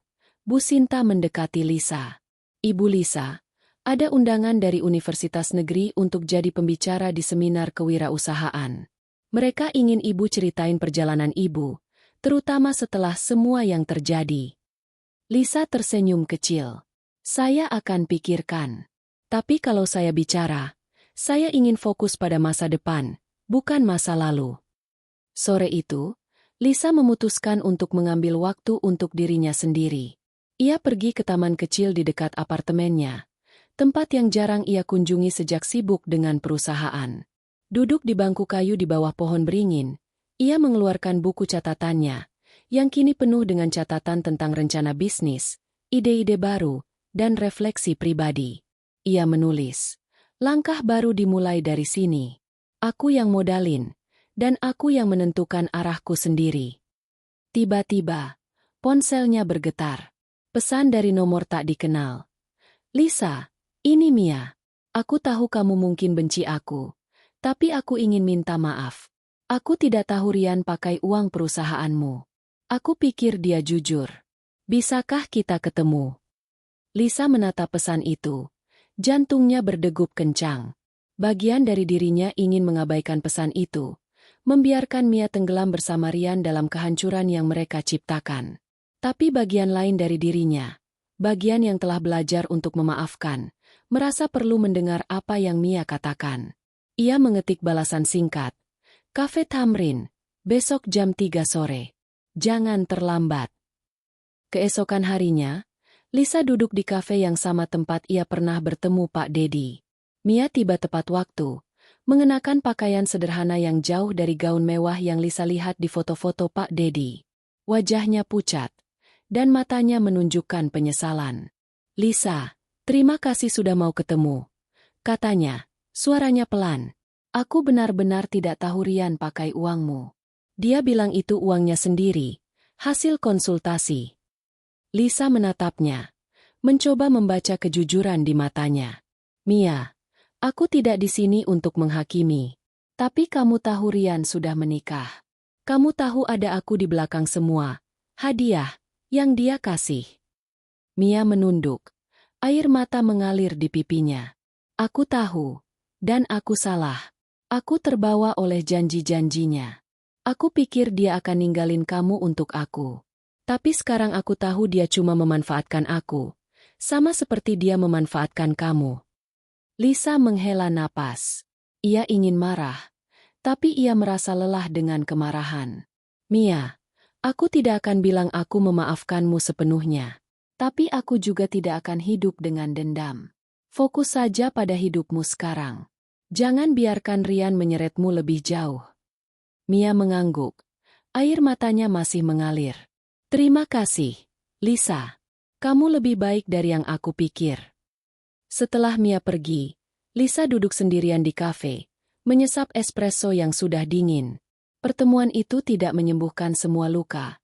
Bu Sinta mendekati Lisa. Ibu Lisa, ada undangan dari Universitas Negeri untuk jadi pembicara di seminar kewirausahaan. Mereka ingin ibu ceritain perjalanan ibu, terutama setelah semua yang terjadi. Lisa tersenyum kecil. Saya akan pikirkan. Tapi kalau saya bicara, saya ingin fokus pada masa depan, bukan masa lalu. Sore itu, Lisa memutuskan untuk mengambil waktu untuk dirinya sendiri. Ia pergi ke taman kecil di dekat apartemennya, tempat yang jarang ia kunjungi sejak sibuk dengan perusahaan. Duduk di bangku kayu di bawah pohon beringin, ia mengeluarkan buku catatannya, yang kini penuh dengan catatan tentang rencana bisnis, ide-ide baru, dan refleksi pribadi. Ia menulis, langkah baru dimulai dari sini. Aku yang modalin, dan aku yang menentukan arahku sendiri. Tiba-tiba, ponselnya bergetar. Pesan dari nomor tak dikenal. Lisa, ini Mia. Aku tahu kamu mungkin benci aku, tapi aku ingin minta maaf. Aku tidak tahu Rian pakai uang perusahaanmu. Aku pikir dia jujur. Bisakah kita ketemu? Lisa menatap pesan itu. Jantungnya berdegup kencang. Bagian dari dirinya ingin mengabaikan pesan itu, membiarkan Mia tenggelam bersama Rian dalam kehancuran yang mereka ciptakan. Tapi bagian lain dari dirinya, bagian yang telah belajar untuk memaafkan, merasa perlu mendengar apa yang Mia katakan. Ia mengetik balasan singkat. Cafe Tamrin, besok jam 3 sore. Jangan terlambat. Keesokan harinya, Lisa duduk di kafe yang sama tempat ia pernah bertemu Pak Dedi. Mia tiba tepat waktu, mengenakan pakaian sederhana yang jauh dari gaun mewah yang Lisa lihat di foto-foto Pak Dedi. Wajahnya pucat, dan matanya menunjukkan penyesalan. Lisa, terima kasih sudah mau ketemu. Katanya, suaranya pelan. Aku benar-benar tidak tahu Rian pakai uangmu. Dia bilang itu uangnya sendiri, hasil konsultasi. Lisa menatapnya, mencoba membaca kejujuran di matanya. Mia, aku tidak di sini untuk menghakimi. Tapi kamu tahu Rian sudah menikah. Kamu tahu ada aku di belakang semua. Hadiah yang dia kasih. Mia menunduk. Air mata mengalir di pipinya. Aku tahu, dan aku salah. Aku terbawa oleh janji-janjinya. Aku pikir dia akan ninggalin kamu untuk aku. Tapi sekarang aku tahu dia cuma memanfaatkan aku. Sama seperti dia memanfaatkan kamu. Lisa menghela napas. Ia ingin marah. Tapi ia merasa lelah dengan kemarahan. Mia, aku tidak akan bilang aku memaafkanmu sepenuhnya. Tapi aku juga tidak akan hidup dengan dendam. Fokus saja pada hidupmu sekarang. Jangan biarkan Rian menyeretmu lebih jauh. Mia mengangguk. Air matanya masih mengalir. Terima kasih, Lisa. Kamu lebih baik dari yang aku pikir. Setelah Mia pergi, Lisa duduk sendirian di kafe, menyesap espresso yang sudah dingin. Pertemuan itu tidak menyembuhkan semua luka,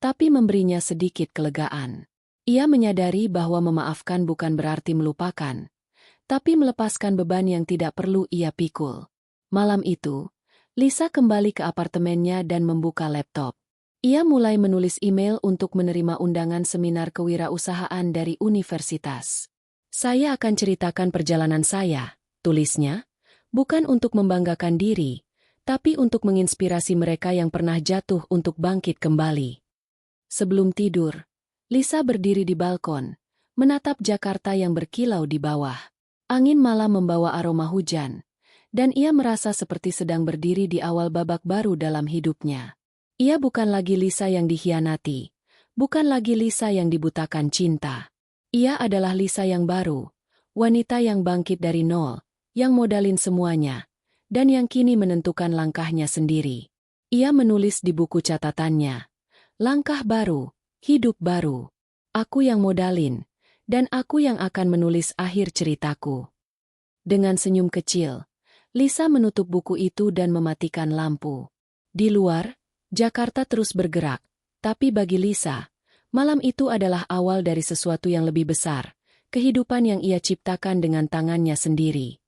tapi memberinya sedikit kelegaan. Ia menyadari bahwa memaafkan bukan berarti melupakan, tapi melepaskan beban yang tidak perlu ia pikul. Malam itu, Lisa kembali ke apartemennya dan membuka laptop. Ia mulai menulis email untuk menerima undangan seminar kewirausahaan dari universitas. Saya akan ceritakan perjalanan saya, tulisnya, bukan untuk membanggakan diri, tapi untuk menginspirasi mereka yang pernah jatuh untuk bangkit kembali. Sebelum tidur, Lisa berdiri di balkon, menatap Jakarta yang berkilau di bawah. Angin malam membawa aroma hujan, dan ia merasa seperti sedang berdiri di awal babak baru dalam hidupnya. Ia bukan lagi Lisa yang dikhianati, bukan lagi Lisa yang dibutakan cinta. Ia adalah Lisa yang baru, wanita yang bangkit dari nol, yang modalin semuanya, dan yang kini menentukan langkahnya sendiri. Ia menulis di buku catatannya, langkah baru, hidup baru. Aku yang modalin, dan aku yang akan menulis akhir ceritaku. Dengan senyum kecil, Lisa menutup buku itu dan mematikan lampu. Di luar, Jakarta terus bergerak, tapi bagi Lisa, malam itu adalah awal dari sesuatu yang lebih besar, kehidupan yang ia ciptakan dengan tangannya sendiri.